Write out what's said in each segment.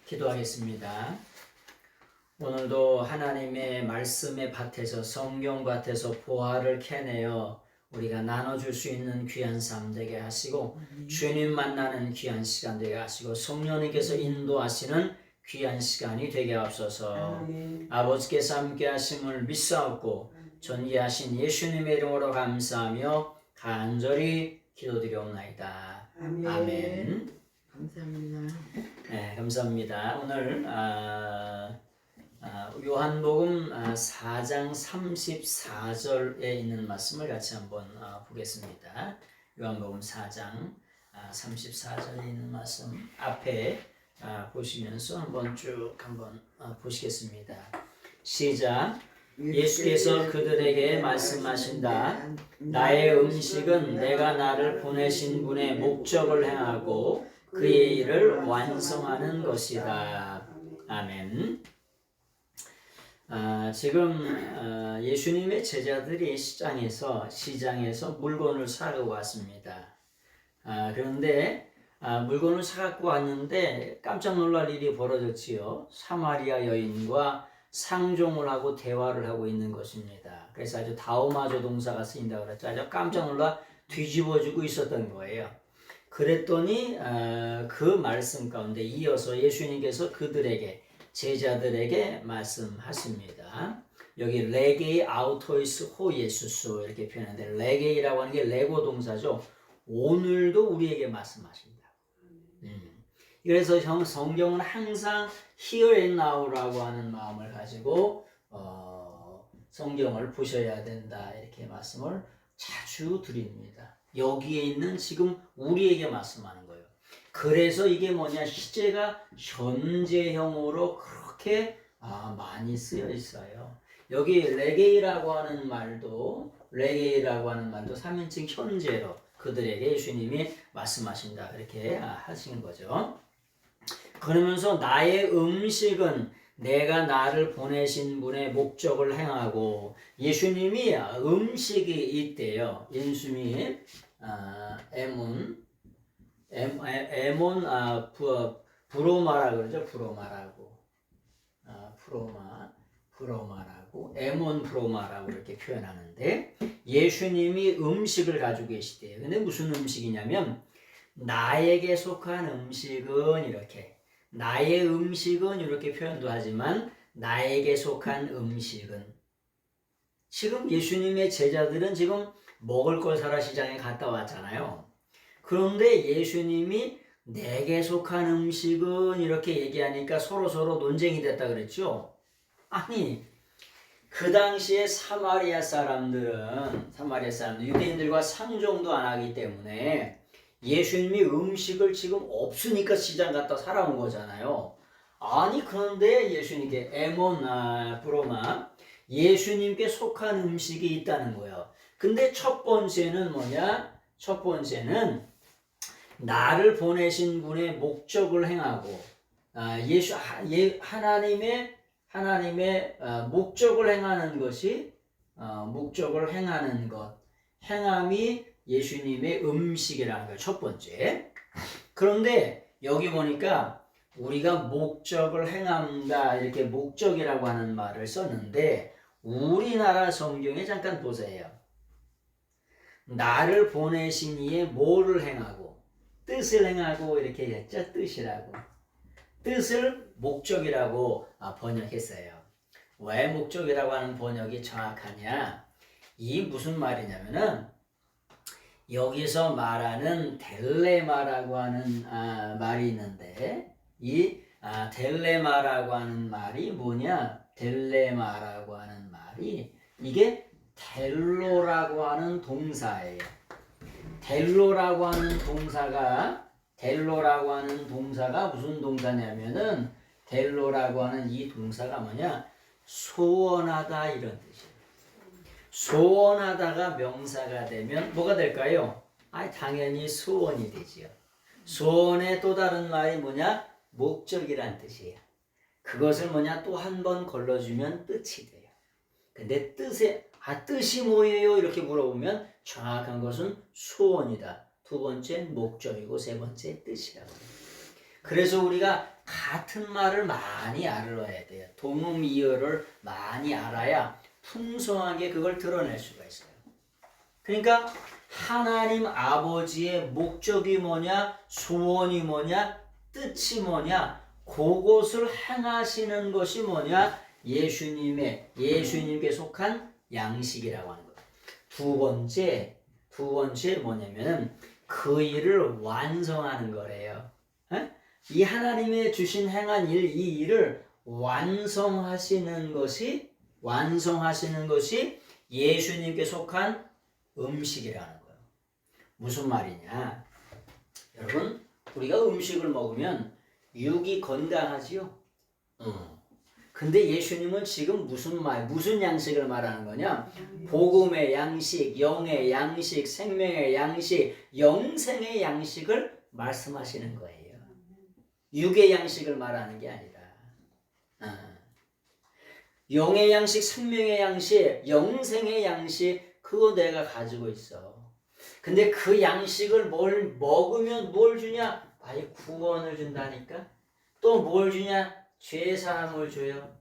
기도하겠습니다. 오늘도 하나님의 말씀의 밭에서 성경밭에서 보화를 캐내어 우리가 나눠줄 수 있는 귀한 삶 되게 하시고 주님 만나는 귀한 시간 되게 하시고 성령님께서 인도하시는 귀한 시간이 되게 하옵소서. 아버지께서 함께 하심을 믿사옵고 존귀하신 예수님의 이름으로 감사하며 간절히 기도드리옵나이다. 아멘. 감사합니다. 네, 감사합니다. 오늘 요한복음 4장 34절에 있는 말씀을 같이 한번 보겠습니다. 요한복음 4장 34절에 있는 말씀 앞에 보시면서 한번 쭉 보시겠습니다. 시작. 예수께서 그들에게 말씀하신다. 나의 음식은 내가 나를 보내신 분의 목적을 행하고 그의 일을 완성하는 것이다. 아멘. 지금 예수님의 제자들이 시장에서 물건을 사러 왔습니다. 그런데 물건을 사갖고 왔는데 깜짝 놀랄 일이 벌어졌지요. 사마리아 여인과 상종을 하고 대화를 하고 있는 것입니다. 그래서 아주 다오마조 동사가 쓰인다고 그랬죠. 아주 깜짝 놀라 뒤집어지고 있었던 거예요. 그랬더니 그 말씀 가운데 이어서 예수님께서 그들에게 제자들에게 말씀하십니다. 여기 레게이 아우토이스 호 예수스 이렇게 표현하는데 레게이라고 하는 게 레고 동사죠. 오늘도 우리에게 말씀하신다. 그래서 성경은 항상 here and now라고 하는 마음을 가지고 성경을 보셔야 된다 이렇게 말씀을 자주 드립니다. 여기에 있는 지금 우리에게 말씀하는 거예요. 그래서 이게 뭐냐, 시제가 현재형으로 그렇게 많이 쓰여 있어요. 여기 레게이라고 하는 말도 3인칭 현재로 그들에게 예수님이 말씀하신다 이렇게 하시는 거죠. 그러면서 나의 음식은 내가 나를 보내신 분의 목적을 행하고, 예수님이 음식이 있대요. 인수미 에몬 브로마라 그러죠. 브로마라고 에몬 브로마라고 이렇게 표현하는데, 예수님이 음식을 가지고 계시대요. 근데 무슨 음식이냐면 나에게 속한 음식은 이렇게, 나의 음식은 이렇게 표현도 하지만 나에게 속한 음식은, 지금 예수님의 제자들은 지금 먹을 걸 사러 시장에 갔다 왔잖아요. 그런데 예수님이 내게 속한 음식은 이렇게 얘기하니까 서로 논쟁이 됐다 그랬죠. 아니, 그 당시에 사마리아 사람들은 유대인들과 상종도 안 하기 때문에 예수님이 음식을 지금 없으니까 시장 갔다 살아온 거잖아요. 아니, 그런데 예수님께 브로마, 예수님께 속한 음식이 있다는 거예요. 근데 첫 번째는 뭐냐? 첫 번째는 나를 보내신 분의 목적을 행하고, 하나님의 목적을 행하는 것이, 목적을 행하는 것, 행함이 예수님의 음식이라는 거예요. 첫 번째. 그런데 여기 보니까 우리가 목적을 행한다 이렇게 목적이라고 하는 말을 썼는데, 우리나라 성경에 잠깐 보세요. 나를 보내신 이의 뭐를 행하고, 뜻을 행하고 이렇게 했죠. 뜻을 목적이라고 번역했어요. 왜 목적이라고 하는 번역이 정확하냐? 이 무슨 말이냐면은, 여기서 말하는 델레마라고 하는 말이 있는데, 이 델레마라고 하는 말이 뭐냐? 델레마라고 하는 말이 이게 델로라고 하는 동사예요. 델로라고 하는 동사가 무슨 동사냐면은, 델로라고 하는 이 동사가 뭐냐? 소원하다 이런 뜻이에요. 소원하다가 명사가 되면 뭐가 될까요? 당연히 소원이 되지요. 소원의 또 다른 말이 뭐냐? 목적이란 뜻이에요. 그것을 뭐냐? 또 한 번 걸러주면 끝이 돼요. 근데 뜻이 뭐예요? 이렇게 물어보면 정확한 것은 소원이다. 두 번째 목적이고 세 번째 뜻이라고 해요. 그래서 우리가 같은 말을 많이 알아야 돼요. 동음이어를 많이 알아야 풍성하게 그걸 드러낼 수가 있어요. 그러니까 하나님 아버지의 목적이 뭐냐, 소원이 뭐냐, 뜻이 뭐냐, 그것을 행하시는 것이 뭐냐, 예수님께 속한 양식이라고 하는 거예요. 두 번째 뭐냐면 그 일을 완성하는 거래요. 에? 이 하나님의 주신 행한 일, 이 일을 완성하시는 것이 예수님께 속한 음식이라는 거예요. 무슨 말이냐? 여러분, 우리가 음식을 먹으면 육이 건강하지요? 근데 예수님은 지금 무슨 양식을 말하는 거냐? 복음의 양식, 영의 양식, 생명의 양식, 영생의 양식을 말씀하시는 거예요. 육의 양식을 말하는 게 아니라. 영의 양식, 생명의 양식, 영생의 양식, 그거 내가 가지고 있어. 근데 그 양식을 먹으면 뭘 주냐? 아예 구원을 준다니까? 또 뭘 주냐? 죄사함을 줘요.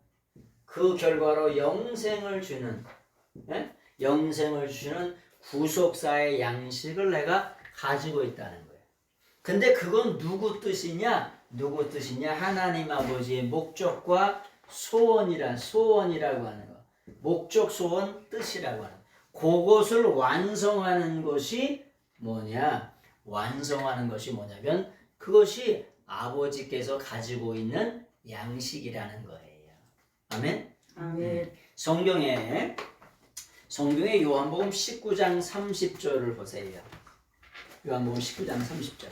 그 결과로 영생을 주는 구속사의 양식을 내가 가지고 있다는 거예요. 근데 그건 누구 뜻이냐? 하나님 아버지의 목적과 소원이라고 하는 거. 목적, 소원, 뜻이라고 하는 거. 그것을 완성하는 것이 뭐냐? 뭐냐면 그것이 아버지께서 가지고 있는 양식이라는 거예요. 아멘? 아멘. 성경에 요한복음 19장 30절을 보세요. 요한복음 19장 30절.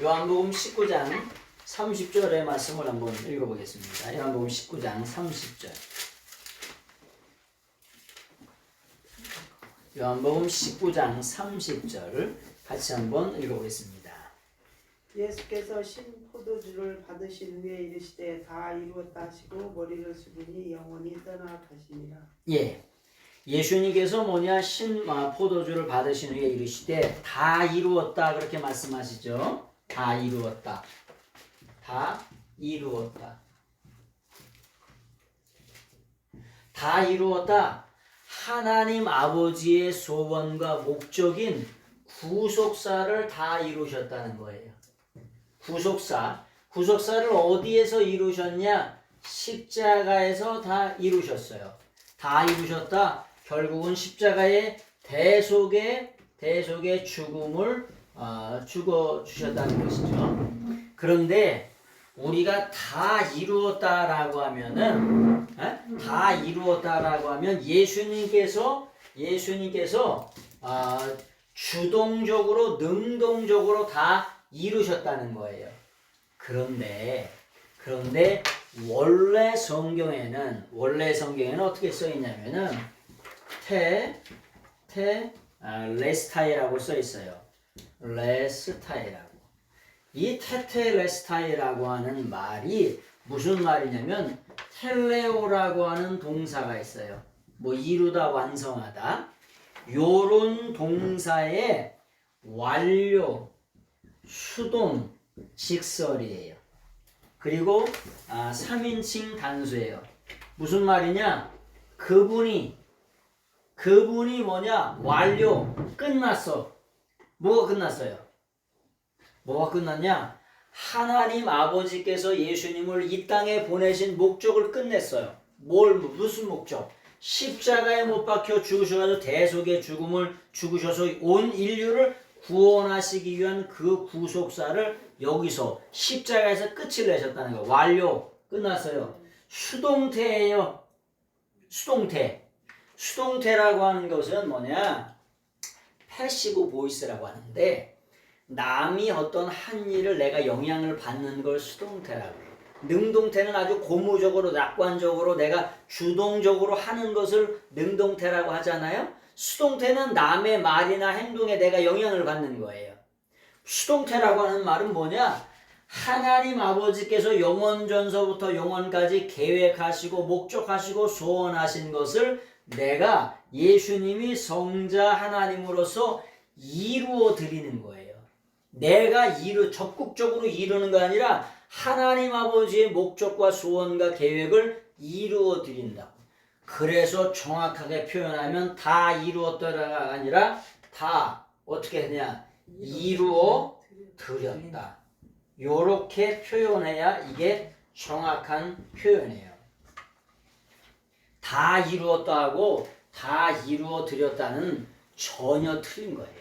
요한복음 19장 30절의 말씀을 한번 읽어보겠습니다. 요한복음 19장 30절. 요한복음 19장 30절을 같이 한번 읽어보겠습니다. 예수께서 신 포도주를 받으신 후에 이르시되 다 이루었다 하시고 머리를 숙이니 영원히 떠나가시니라. 예. 예수님께서 신 포도주를 받으신 후에 이르시되 다 이루었다 그렇게 말씀하시죠. 다 이루었다. 다 이루었다. 다 이루었다. 하나님 아버지의 소원과 목적인 구속사를 다 이루셨다는 거예요. 구속사를 어디에서 이루셨냐? 십자가에서 다 이루셨어요. 다 이루셨다. 결국은 십자가의 대속의 죽음을 죽어 주셨다는 것이죠. 그런데 우리가 다 이루었다라고 하면 예수님께서 주동적으로 능동적으로 다 이루셨다는 거예요. 그런데 원래 성경에는 어떻게 써 있냐면은 레스타이라고 써 있어요. 레스타이라고. 이 테텔레스타이라고 하는 말이 무슨 말이냐면 텔레오라고 하는 동사가 있어요. 이루다, 완성하다. 요런 동사의 완료, 수동, 직설이에요. 그리고 3인칭 단수예요. 무슨 말이냐? 그분이 완료, 끝났어. 뭐가 끝났어요? 뭐가 끝났냐? 하나님 아버지께서 예수님을 이 땅에 보내신 목적을 끝냈어요. 무슨 목적? 십자가에 못 박혀 죽으셔가지고 대속의 죽음을 죽으셔서 온 인류를 구원하시기 위한 그 구속사를 여기서 십자가에서 끝을 내셨다는 거예요. 완료, 끝났어요. 수동태예요. 수동태라고 하는 것은 뭐냐? 패시브 보이스라고 하는데 남이 어떤 한 일을 내가 영향을 받는 걸 수동태라고 해요. 능동태는 아주 고무적으로 낙관적으로 내가 주동적으로 하는 것을 능동태라고 하잖아요. 수동태는 남의 말이나 행동에 내가 영향을 받는 거예요. 수동태라고 하는 말은 뭐냐? 하나님 아버지께서 영원전서부터 영원까지 계획하시고 목적하시고 소원하신 것을 내가 예수님이 성자 하나님으로서 이루어 드리는 거예요. 내가 적극적으로 이루는 거 아니라 하나님 아버지의 목적과 소원과 계획을 이루어 드린다고. 그래서 정확하게 표현하면 다 이루었더라가 아니라 다 어떻게 했냐? 이루어 드렸다. 요렇게 표현해야 이게 정확한 표현이에요. 다 이루었다고 다 이루어 드렸다는 전혀 틀린 거예요.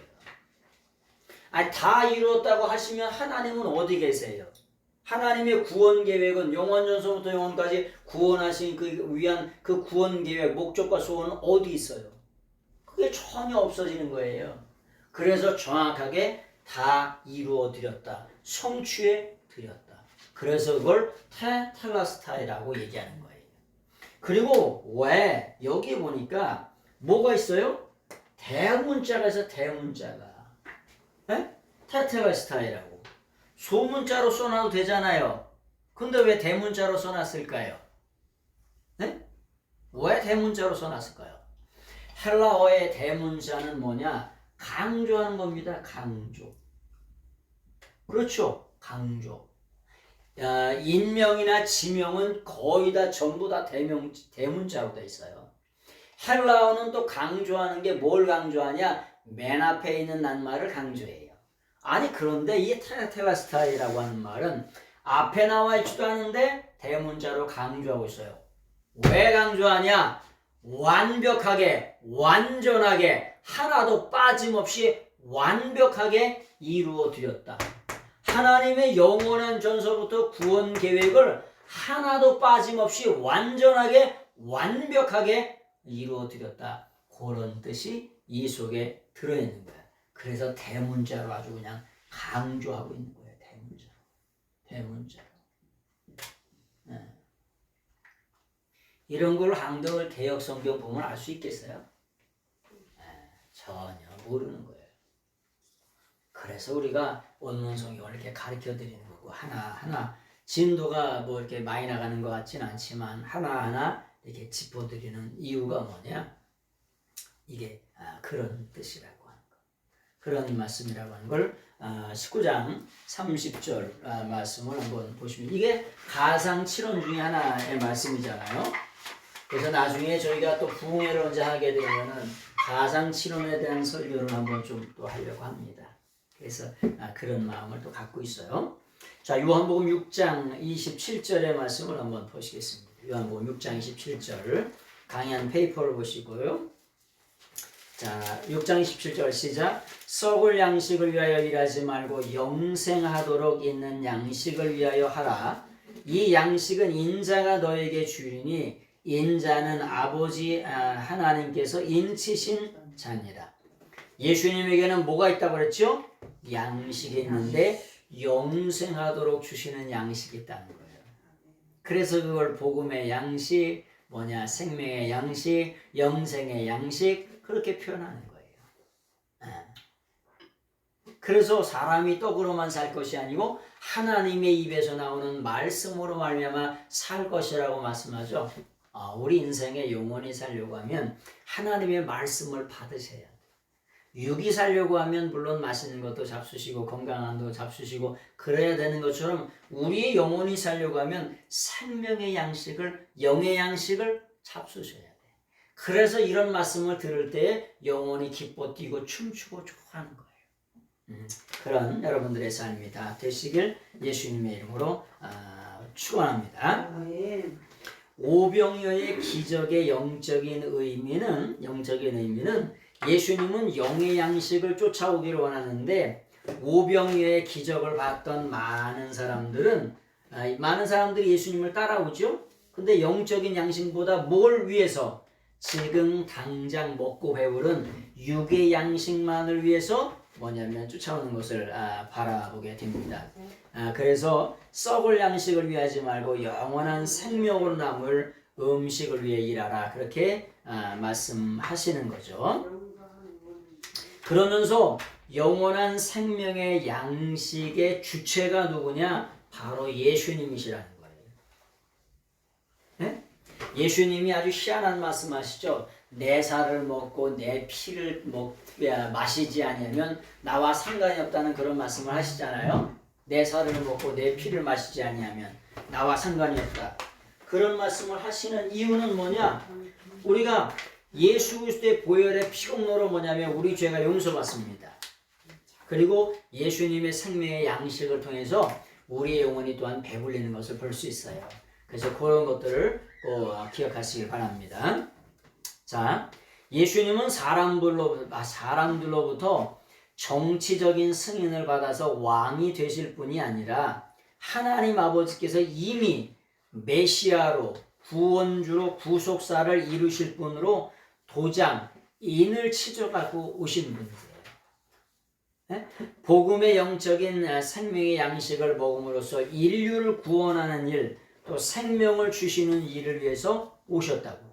아니, 다 이루었다고 하시면 하나님은 어디 계세요? 하나님의 구원 계획은 영원전서부터 영원까지 구원하신 그 위한 그 구원 계획, 목적과 소원은 어디 있어요? 그게 전혀 없어지는 거예요. 그래서 정확하게 다 이루어 드렸다. 성취해 드렸다. 그래서 그걸 테텔라스타이라고 얘기하는 거예요. 그리고 왜 여기 보니까 뭐가 있어요? 대문자가 있어. 대문자가. 네? 테텔라스타이라고. 소문자로 써놔도 되잖아요. 근데 왜 대문자로 써놨을까요? 네? 왜 대문자로 써놨을까요? 헬라어의 대문자는 뭐냐? 강조하는 겁니다. 강조. 그렇죠. 강조. 인명이나 지명은 거의 다 전부 다 대문자로 돼 있어요. 헬라어는 또 강조하는 게 뭘 강조하냐? 맨 앞에 있는 낱말을 강조해요. 아니, 그런데 이 테텔라스타이라고 하는 말은 앞에 나와 있지도 않은데 대문자로 강조하고 있어요. 왜 강조하냐? 완벽하게, 완전하게, 하나도 빠짐없이 완벽하게 이루어 드렸다. 하나님의 영원한 전서부터 구원 계획을 하나도 빠짐없이 완전하게, 완벽하게 이루어 드렸다. 그런 뜻이 이 속에 들어있는 거야. 그래서 대문자로 아주 그냥 강조하고 있는 거예요. 대문자로. 대문자로. 네. 이런 걸 한글 개역 성경 보면 알 수 있겠어요? 네, 전혀 모르는 거예요. 그래서 우리가 원문 성경을 이렇게 가르쳐 드리는 거고 하나하나 진도가 뭐 이렇게 많이 나가는 것 같지는 않지만 하나하나 이렇게 짚어드리는 이유가 뭐냐? 이게 그런 뜻이라고 하는 거. 그런 말씀이라고 하는 걸 19장 30절 말씀을 한번 보시면 이게 가상 7원 중에 하나의 말씀이잖아요. 그래서 나중에 저희가 또 부흥회를 언제 하게 되면은 가상 7원에 대한 설교를 한번 좀 또 하려고 합니다. 그래서 그런 마음을 또 갖고 있어요. 자, 요한복음 6장 27절의 말씀을 한번 보시겠습니다. 요한복음 6장 27절 강의한 페이퍼를 보시고요. 자, 6장 27절 시작. 썩을 양식을 위하여 일하지 말고 영생하도록 있는 양식을 위하여 하라. 이 양식은 인자가 너에게 주리니 인자는 아버지 하나님께서 인치신 자니라. 예수님에게는 뭐가 있다고 그랬죠? 양식이 있는데 영생하도록 주시는 양식이 있다는 거예요. 그래서 그걸 복음의 양식, 뭐냐, 생명의 양식, 영생의 양식 그렇게 표현하는 거예요. 그래서 사람이 떡으로만 살 것이 아니고 하나님의 입에서 나오는 말씀으로 말미암아 살 것이라고 말씀하죠. 우리 인생에 영원히 살려고 하면 하나님의 말씀을 받으셔야 돼요. 육이 살려고 하면 물론 맛있는 것도 잡수시고 건강한 것도 잡수시고 그래야 되는 것처럼 우리의 영혼이 살려고 하면 생명의 양식을, 영의 양식을 잡수셔야 돼. 그래서 이런 말씀을 들을 때 영혼이 기뻐 뛰고 춤추고 좋아하는 거예요. 그런 여러분들의 삶이 다 되시길 예수님의 이름으로 축원합니다. 오병이어의 기적의 영적인 의미는 예수님은 영의 양식을 쫓아오기를 원하는데 오병이어의 기적을 봤던 많은 사람들이 예수님을 따라오죠. 근데 영적인 양식보다 뭘 위해서? 지금 당장 먹고 배부른 육의 양식만을 위해서 뭐냐면 쫓아오는 것을 바라보게 됩니다. 그래서 썩을 양식을 위하지 말고 영원한 생명으로 남을 음식을 위해 일하라. 그렇게 말씀하시는 거죠. 그러면서 영원한 생명의 양식의 주체가 누구냐? 바로 예수님이시라는 거예요. 네? 예수님이 아주 희한한 말씀하시죠. 내 살을 먹고 내 피를 마시지 아니하면 나와 상관이 없다는 그런 말씀을 하시잖아요. 내 살을 먹고 내 피를 마시지 아니하면 나와 상관이 없다. 그런 말씀을 하시는 이유는 뭐냐? 우리가 예수 그리스도의 보혈의 피공로로 뭐냐면 우리 죄가 용서받습니다. 그리고 예수님의 생명의 양식을 통해서 우리의 영혼이 또한 배불리는 것을 볼 수 있어요. 그래서 그런 것들을 꼭 기억하시길 바랍니다. 자, 예수님은 사람들로부터 정치적인 승인을 받아서 왕이 되실 뿐이 아니라 하나님 아버지께서 이미 메시아로 구원주로 구속사를 이루실 분으로 도장인을 치져가고 오신 분이세요. 네? 복음의 영적인 생명의 양식을 먹음으로써 인류를 구원하는 일, 또 생명을 주시는 일을 위해서 오셨다고.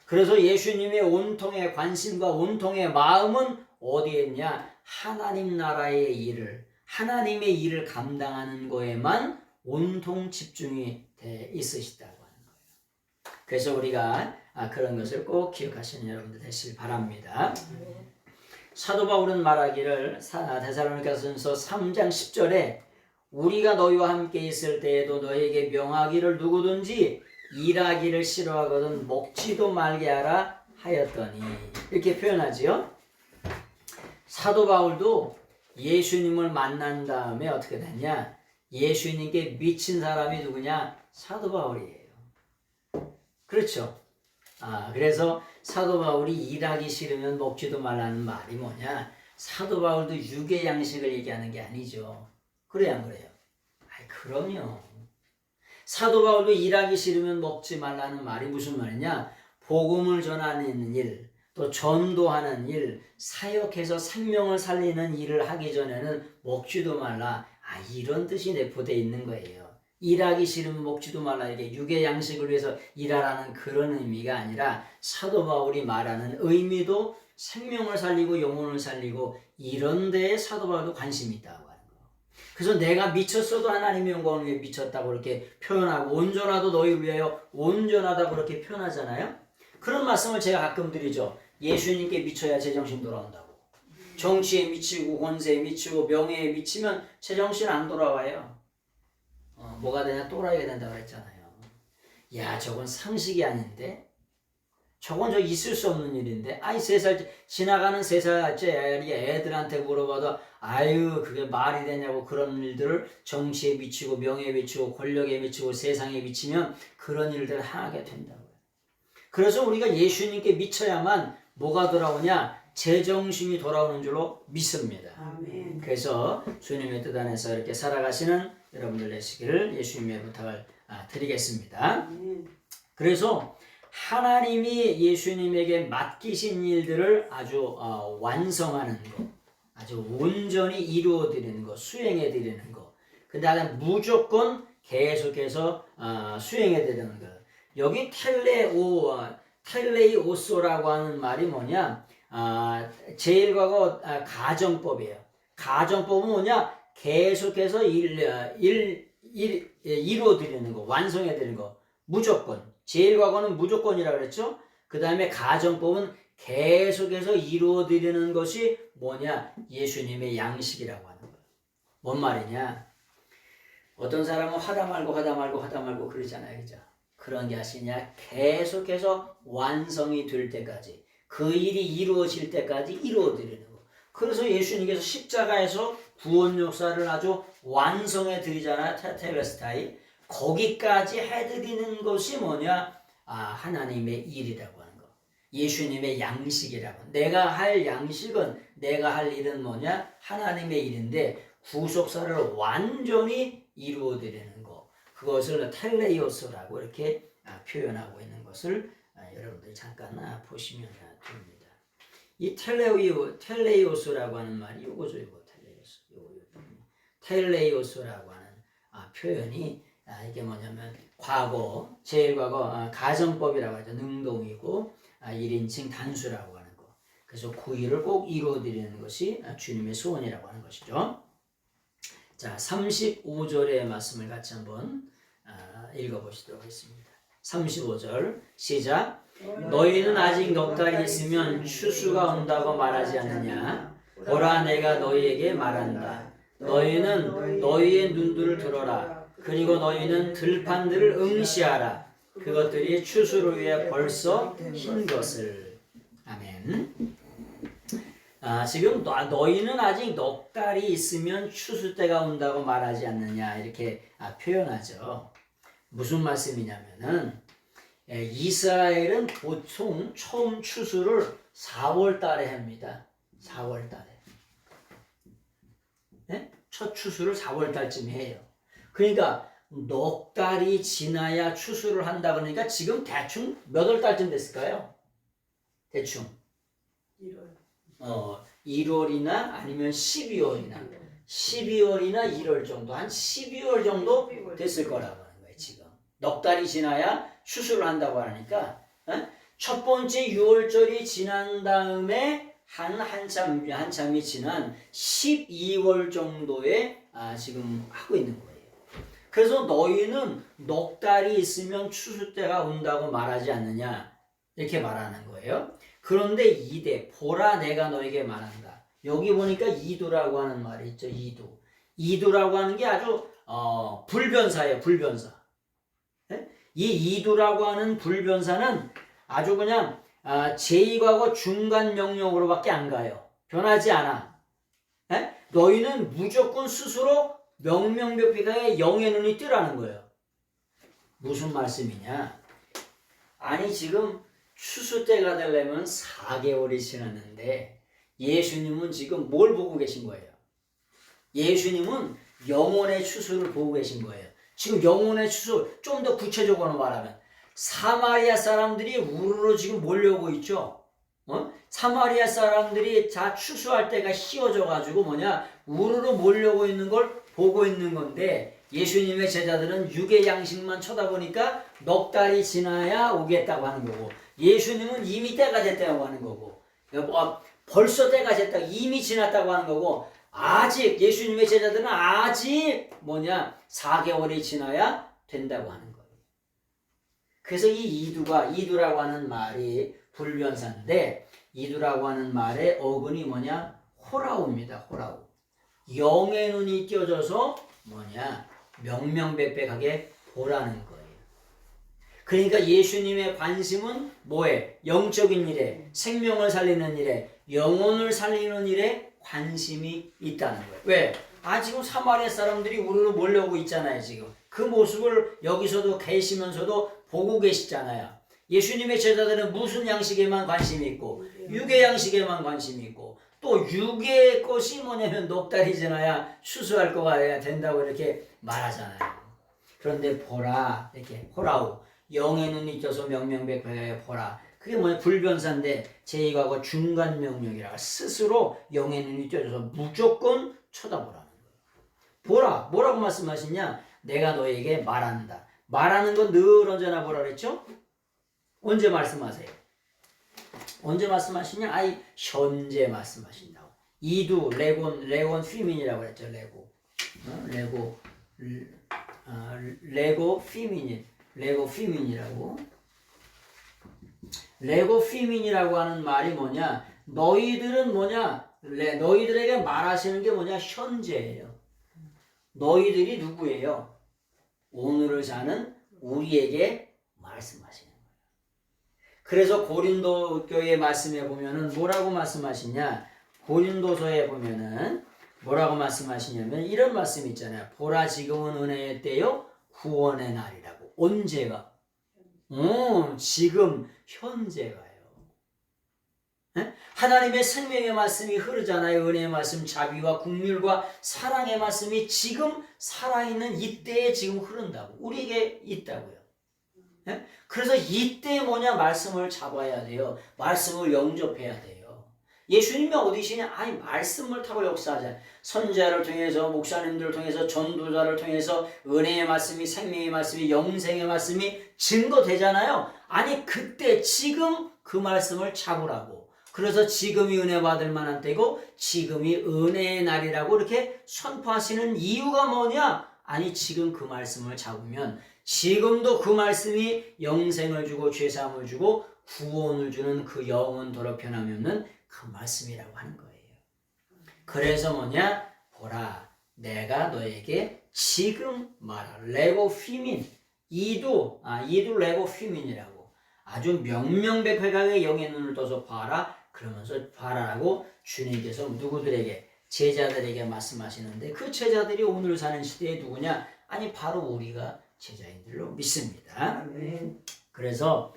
그래서 예수님의 온통의 관심과 온통의 마음은 어디에 있냐? 하나님 나라의 일을, 하나님의 일을 감당하는 거에만 온통 집중이 돼 있으시다고 하는 거예요. 그래서 우리가 그런 것을 꼭 기억하시는 여러분들 되시길 바랍니다. 사도 바울은 말하기를 데살로니가전서 3장 10절에 우리가 너희와 함께 있을 때에도 너희에게 명하기를 누구든지 일하기를 싫어하거든 먹지도 말게 하라 하였더니 이렇게 표현하지요. 사도 바울도 예수님을 만난 다음에 어떻게 됐냐? 예수님께 미친 사람이 누구냐? 사도 바울이에요. 그렇죠? 그래서 사도 바울이 일하기 싫으면 먹지도 말라는 말이 뭐냐? 사도 바울도 육의 양식을 얘기하는 게 아니죠. 그래요, 안 그래요? 그럼요. 사도 바울도 일하기 싫으면 먹지 말라는 말이 무슨 말이냐? 복음을 전하는 일, 또 전도하는 일, 사역해서 생명을 살리는 일을 하기 전에는 먹지도 말라. 이런 뜻이 내포되어 있는 거예요. 일하기 싫으면 먹지도 말라. 이게 육의 양식을 위해서 일하라는 그런 의미가 아니라 사도 바울이 말하는 의미도 생명을 살리고 영혼을 살리고 이런 데에 사도 바울도 관심이 있다고 하는 거. 그래서 내가 미쳤어도 하나님의 영광을 위해 미쳤다고 그렇게 표현하고 온전하도 너희를 위하여 온전하다고 그렇게 표현하잖아요. 그런 말씀을 제가 가끔 드리죠. 예수님께 미쳐야 제정신 돌아온다고. 정치에 미치고 권세에 미치고 명예에 미치면 제정신 안 돌아와요. 뭐가 되냐? 또라이가 된다고 그랬잖아요. 야, 저건 상식이 아닌데? 저건 저 있을 수 없는 일인데? 지나가는 3살째 애들한테 물어봐도 아유 그게 말이 되냐고. 그런 일들을 정치에 미치고 명예에 미치고 권력에 미치고 세상에 미치면 그런 일들을 하게 된다고요. 그래서 우리가 예수님께 미쳐야만 뭐가 돌아오냐? 제정신이 돌아오는 줄로 믿습니다. 아멘. 그래서 주님의 뜻 안에서 이렇게 살아가시는 여러분들 되시기를 예수님의 부탁을 드리겠습니다. 아멘. 그래서 하나님이 예수님에게 맡기신 일들을 아주 완성하는 것, 아주 온전히 이루어드리는 것, 수행해드리는 것, 그 다음에 무조건 계속해서 수행해드리는 것. 여기 텔레이오소라고 하는 말이 뭐냐? 제일 과거 가정법이에요. 가정법은 뭐냐? 계속해서 이루어드리는 거, 완성해드리는 거. 무조건. 제일 과거는 무조건이라고 그랬죠? 그 다음에 가정법은 계속해서 이루어드리는 것이 뭐냐? 예수님의 양식이라고 하는 거예요. 뭔 말이냐? 어떤 사람은 하다 말고 그러잖아요. 그죠? 그런 게 아시냐? 계속해서 완성이 될 때까지, 그 일이 이루어질 때까지 이루어드리는 거. 그래서 예수님께서 십자가에서 구원 역사를 아주 완성해 드리잖아요. 테텔레스타이. 거기까지 해드리는 것이 뭐냐? 하나님의 일이라고 하는 거. 예수님의 양식이라고. 내가 할 양식은, 내가 할 일은 뭐냐? 하나님의 일인데 구속사를 완전히 이루어드리는 거. 그것을 텔레이오스라고 이렇게 표현하고 있는 것을 여러분들이 잠깐 보시면 됩니다. 이 텔레이오스라고 하는 말이 요거죠. 텔레이오스라고 하는 표현이 이게 뭐냐면 과거, 제일 과거 가정법이라고 하죠. 능동이고 1인칭 단수라고 하는 거. 그래서 그 일을 꼭 이루어드리는 것이 주님의 소원이라고 하는 것이죠. 자, 35절의 말씀을 같이 한번 읽어보시도록 하겠습니다. 35절 시작. 너희는 아직 넉 달이 있으면 추수가 온다고 말하지 않느냐? 보라 내가 너희에게 말한다. 너희는 너희의 눈들을 들어라. 그리고 너희는 들판들을 응시하라. 그것들이 추수를 위해 벌써 흰 것을. 아멘. 지금 너희는 아직 넉 달이 있으면 추수 때가 온다고 말하지 않느냐 이렇게 표현하죠. 무슨 말씀이냐면은 이스라엘은 보통 처음 추수를 4월 달에 합니다. 4월 달에. 네? 첫 추수를 4월 달쯤에 해요. 그러니까 넉 달이 지나야 추수를 한다 그러니까 지금 대충 몇 월 달쯤 됐을까요? 대충 1월이나 아니면 12월이나 1월 정도, 한 12월 정도 됐을 거라고 하는 거예요. 지금 넉 달이 지나야 추수를 한다고 하니까 첫 번째 6월절이 지난 다음에 한참이 지난 12월 정도에 지금 하고 있는 거예요. 그래서 너희는 넉 달이 있으면 추수 때가 온다고 말하지 않느냐 이렇게 말하는 거예요. 그런데 이대 보라 내가 너에게 말한다. 여기 보니까 이두라고 하는 말이 있죠. 이두라고 하는 게 아주 불변사예요. 불변사. 네? 이 이두라고 하는 불변사는 아주 그냥 제2과거 중간 명령으로밖에 안 가요. 변하지 않아. 네? 너희는 무조건 스스로 명명백백하게 영의 눈이 뜨라는 거예요. 무슨 말씀이냐? 아니 지금 추수 때가 되려면 4개월이 지났는데 예수님은 지금 뭘 보고 계신 거예요? 예수님은 영혼의 추수를 보고 계신 거예요. 지금 영혼의 추수 좀 더 구체적으로 말하면 사마리아 사람들이 우르르 지금 몰려오고 있죠. 사마리아 사람들이 다 추수할 때가 휘어져 가지고 우르르 몰려오고 있는 걸 보고 있는 건데 예수님의 제자들은 육의 양식만 쳐다보니까 넉 달이 지나야 오겠다고 하는 거고 예수님은 이미 때가 됐다고 하는 거고 벌써 때가 됐다 이미 지났다고 하는 거고 아직 예수님의 제자들은 아직 4개월이 지나야 된다고 하는 거예요. 그래서 이 이두라고 하는 말이 불변사인데 이두라고 하는 말의 어근이 호라우입니다. 호라우. 영의 눈이 띄어져서 명명백백하게 보라는 거예요. 그러니까 예수님의 관심은 뭐에? 영적인 일에, 생명을 살리는 일에, 영혼을 살리는 일에 관심이 있다는 거예요. 왜? 지금 사마리아 사람들이 우르르 몰려오고 있잖아요. 지금 그 모습을 여기서도 계시면서도 보고 계시잖아요. 예수님의 제자들은 무슨 양식에만 관심이 있고 육의 양식에만 관심이 있고 또 육의 것이 넉 달이 지나야 추수할 거가 된다고 이렇게 말하잖아요. 그런데 보라 이렇게 호라우 영의 눈이 떠서 명명백백하게 보라. 그게 불변사인데 제2과거 중간 명령이라 스스로 영의 눈이 떠져서 무조건 쳐다보라는 거예요. 보라 뭐라고 말씀하시냐? 내가 너에게 말한다. 말하는 건 늘 언제나 뭐라 그랬죠? 언제 말씀하세요? 언제 말씀하시냐? 현재 말씀하신다고. 이두 레곤 피민이라고 그랬죠. 레고 피민이라고. 레고 피민이라고 하는 말이 너희들은 너희들에게 말하시는 게 현재예요. 너희들이 누구예요? 오늘을 사는 우리에게 말씀하시는 거예요. 그래서 고린도 교회 말씀에 보면은 뭐라고 말씀하시냐? 고린도서에 보면은 뭐라고 말씀하시냐면 이런 말씀 있잖아요. 보라 지금은 은혜의 때요 구원의 날이라고. 언제가? 지금 현재가요. 하나님의 생명의 말씀이 흐르잖아요. 은혜의 말씀, 자비와 긍휼과 사랑의 말씀이 지금 살아있는 이때에 지금 흐른다고. 우리에게 있다고요. 그래서 이때 말씀을 잡아야 돼요. 말씀을 영접해야 돼요. 예수님이 어디시냐? 말씀을 타고 역사하잖아요. 선지자를 통해서, 목사님들을 통해서, 전도자를 통해서 은혜의 말씀이, 생명의 말씀이, 영생의 말씀이 증거되잖아요. 그때 지금 그 말씀을 잡으라고. 그래서 지금이 은혜 받을 만한 때고 지금이 은혜의 날이라고 이렇게 선포하시는 이유가 뭐냐? 지금 그 말씀을 잡으면 지금도 그 말씀이 영생을 주고 죄사함을 주고 구원을 주는 그 영원토록 변함없는 그 말씀이라고 하는 거예요. 그래서 뭐냐? 보라, 내가 너에게 지금 말할 레고 휘민, 이도 레고 휘민이라고 아주 명명백백하게 영의 눈을 떠서 봐라. 그러면서 봐라라고 주님께서 누구들에게? 제자들에게 말씀하시는데 그 제자들이 오늘 사는 시대에 누구냐? 아니 바로 우리가 제자인 줄로 믿습니다. 아멘. 그래서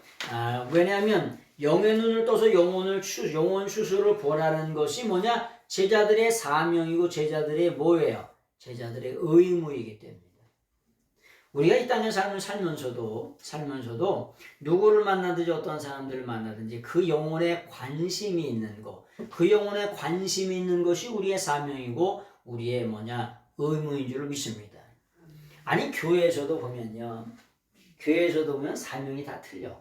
왜냐하면 영의 눈을 떠서 영원 추수를 보라는 것이 뭐냐? 제자들의 사명이고 제자들의 뭐예요? 제자들의 의무이기 때문입니다. 우리가 이 땅의 삶을 살면서도 누구를 만나든지 어떤 사람들을 만나든지 그 영혼에 관심이 있는 것, 그 영혼에 관심이 있는 것이 우리의 사명이고 우리의 뭐냐? 의무인 줄 믿습니다. 아니 교회에서도 보면요. 교회에서도 보면 사명이 다 틀려.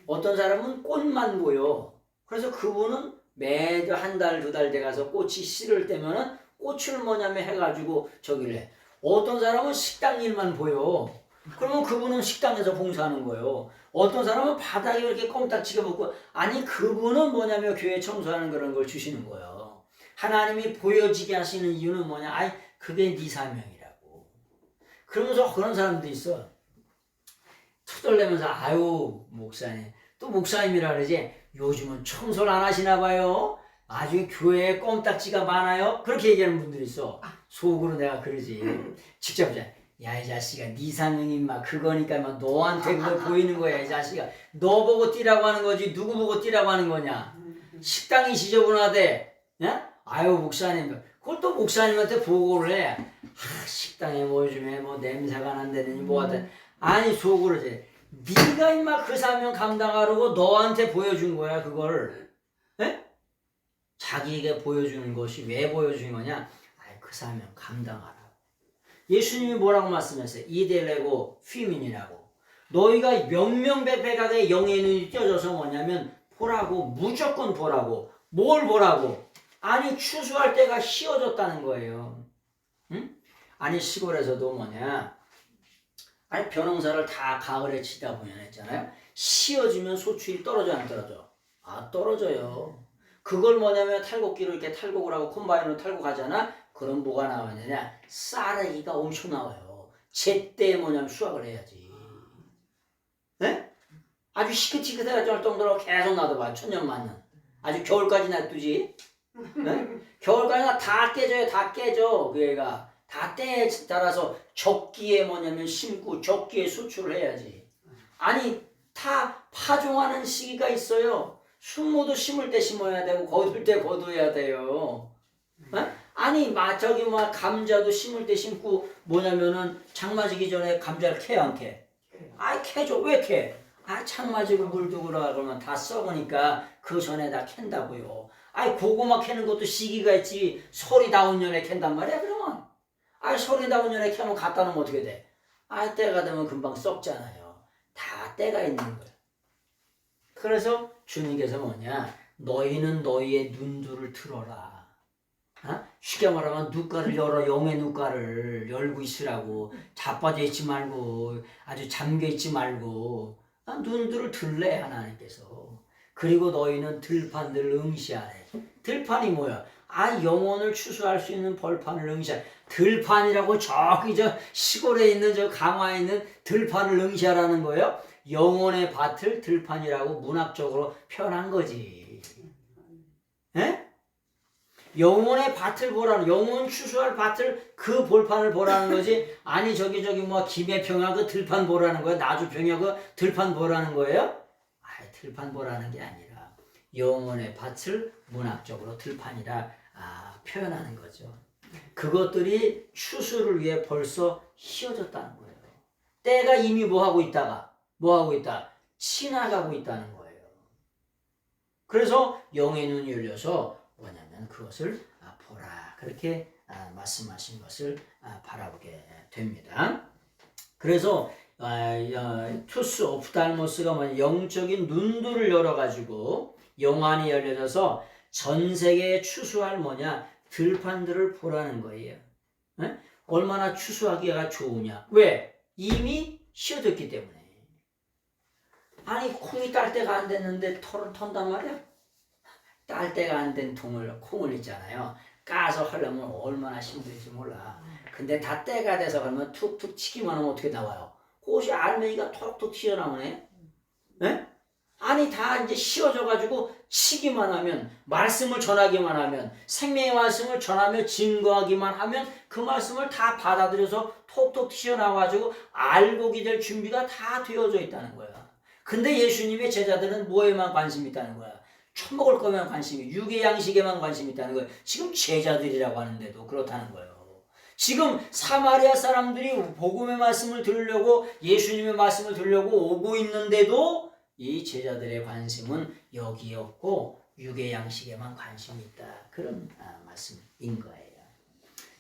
어떤 사람은 꽃만 보여. 그래서 그분은 매주 한 달, 두 달 돼가서 꽃이 씨를 떼면은 꽃을 뭐냐면 해가지고 저기를 해. 어떤 사람은 식당 일만 보여. 그러면 그분은 식당에서 봉사하는 거예요. 어떤 사람은 바닥에 이렇게 껌딱지게 먹고, 아니 그분은 뭐냐면 교회 청소하는 그런 걸 주시는 거예요. 하나님이 보여지게 하시는 이유는 뭐냐? 아이 그게 네 사명이라고. 그러면서 그런 사람도 있어. 투덜대면서 아유 목사님, 또 목사님이라 그러지. 요즘은 청소를 안 하시나 봐요. 아주 교회에 껌딱지가 많아요. 그렇게 얘기하는 분들이 있어. 속으로 내가 그러지. 직접 야 이 자식아 네 사명이 막 그거니까 막 너한테 그거 보이는 거야. 이 자식아 너 보고 뛰라고 하는 거지 누구 보고 뛰라고 하는 거냐. 식당이 지저분하대. 야? 아유 목사님 그걸 또 목사님한테 보고를 해. 식당에 뭐 요즘에 뭐 냄새가 난다느니 뭐하든. 아니 속으로 이제 네가 임마 그 사명 감당하려고 너한테 보여준 거야 그걸. 에? 자기에게 보여주는 것이 왜 보여주는 거냐? 그 사명 감당하라. 예수님이 뭐라고 말씀하셨어요? 이데레고 휘민이라고. 너희가 명명백백하게 영의 눈이 띄어져서 뭐냐면 보라고, 무조건 보라고. 뭘 보라고? 아니 추수할 때가 휘어졌다는 거예요. 응? 아니 시골에서도 뭐냐? 아니 벼농사를 다 가을에 치다 보면 했잖아요. 휘어지면 소출이 떨어져 안 떨어져? 떨어져요. 그걸 뭐냐면 탈곡기로 이렇게 탈곡을 하고 콤바인으로 탈곡하잖아. 그럼 뭐가 나오느냐? 쌀이가 엄청 나와요. 제때 뭐냐면 수확을 해야지. 네? 아주 시크치크할 정도로 계속 놔둬봐. 천년만년. 아주 겨울까지 놔두지. 네? 겨울까지 다 깨져요. 다 깨져. 그 애가. 다 때에 따라서 적기에 뭐냐면 심고 적기에 수출을 해야지. 아니 다 파종하는 시기가 있어요. 순모도 심을 때 심어야 되고 거둘 때 거둬야 돼요. 어? 아니 저기 뭐 감자도 심을 때 심고 뭐냐면은 장마지기 전에 감자를 캐 안 캐? 아이 캐죠. 왜 캐? 장마지고 물 두고 그러면 다 썩으니까 그 전에 다 캔다고요. 아이 고구마 캐는 것도 시기가 있지. 설이 다운 년에 캔단 말이야 그러면. 설이 다운 년에 캐면 갖다 놓으면 어떻게 돼? 때가 되면 금방 썩잖아요. 다 때가 있는 거야. 그래서 주님께서 뭐냐? 너희는 너희의 눈들을 틀어라. 쉽게 말하면 눈가를 열어. 영의 눈가를 열고 있으라고. 자빠져 있지 말고 아주 잠겨 있지 말고 눈들을 들래 하나님께서. 그리고 너희는 들판들을 응시하래. 들판이 뭐야? 영혼을 추수할 수 있는 벌판을 응시하래. 들판이라고 저기 저 시골에 있는 저 강화에 있는 들판을 응시하라는 거예요. 영혼의 밭을 들판이라고 문학적으로 표현한 거지. 에? 영혼의 밭을 보라는, 영혼 추수할 밭을 그 볼판을 보라는 거지. 아니 저기 뭐 김해평야 그 들판 보라는 거야. 나주평야 그 들판 보라는 거예요. 들판 보라는 게 아니라 영혼의 밭을 문학적으로 들판이라 표현하는 거죠. 그것들이 추수를 위해 벌써 휘어졌다는 거예요. 때가 이미 뭐 하고 있다? 지나가고 있다는 거예요. 그래서 영의 눈이 열려서 뭐냐면 그것을 보라. 그렇게 말씀하신 것을 바라보게 됩니다. 그래서 투스 오프달모스가 뭐냐, 영적인 눈들을 열어가지고 영안이 열려져서 전 세계에 추수할 뭐냐 들판들을 보라는 거예요. 에? 얼마나 추수하기가 좋으냐? 왜? 이미 휘어졌기 때문에. 아니 콩이 딸 때가 안 됐는데 털을 턴단 말이야. 딸 때가 안 된 콩을 있잖아요. 까서 하려면 얼마나 힘들지 몰라. 근데 다 때가 돼서 그러면 툭툭 치기만 하면 어떻게 나와요? 그것이 알맹이가 톡톡 튀어나오네. 네? 아니 다 이제 씌워져가지고 치기만 하면, 말씀을 전하기만 하면, 생명의 말씀을 전하며 증거하기만 하면 그 말씀을 다 받아들여서 톡톡 튀어나와가지고 알곡이 될 준비가 다 되어져 있다는 거야. 근데 예수님의 제자들은 뭐에만 관심이 있다는 거야? 처먹을 거면 관심이, 육의 양식에만 관심이 있다는 거예요. 지금 제자들이라고 하는데도 그렇다는 거예요. 지금 사마리아 사람들이 복음의 말씀을 들으려고, 예수님의 말씀을 들으려고 오고 있는데도 이 제자들의 관심은 여기에 없고 육의 양식에만 관심이 있다. 그런 말씀인 거예요.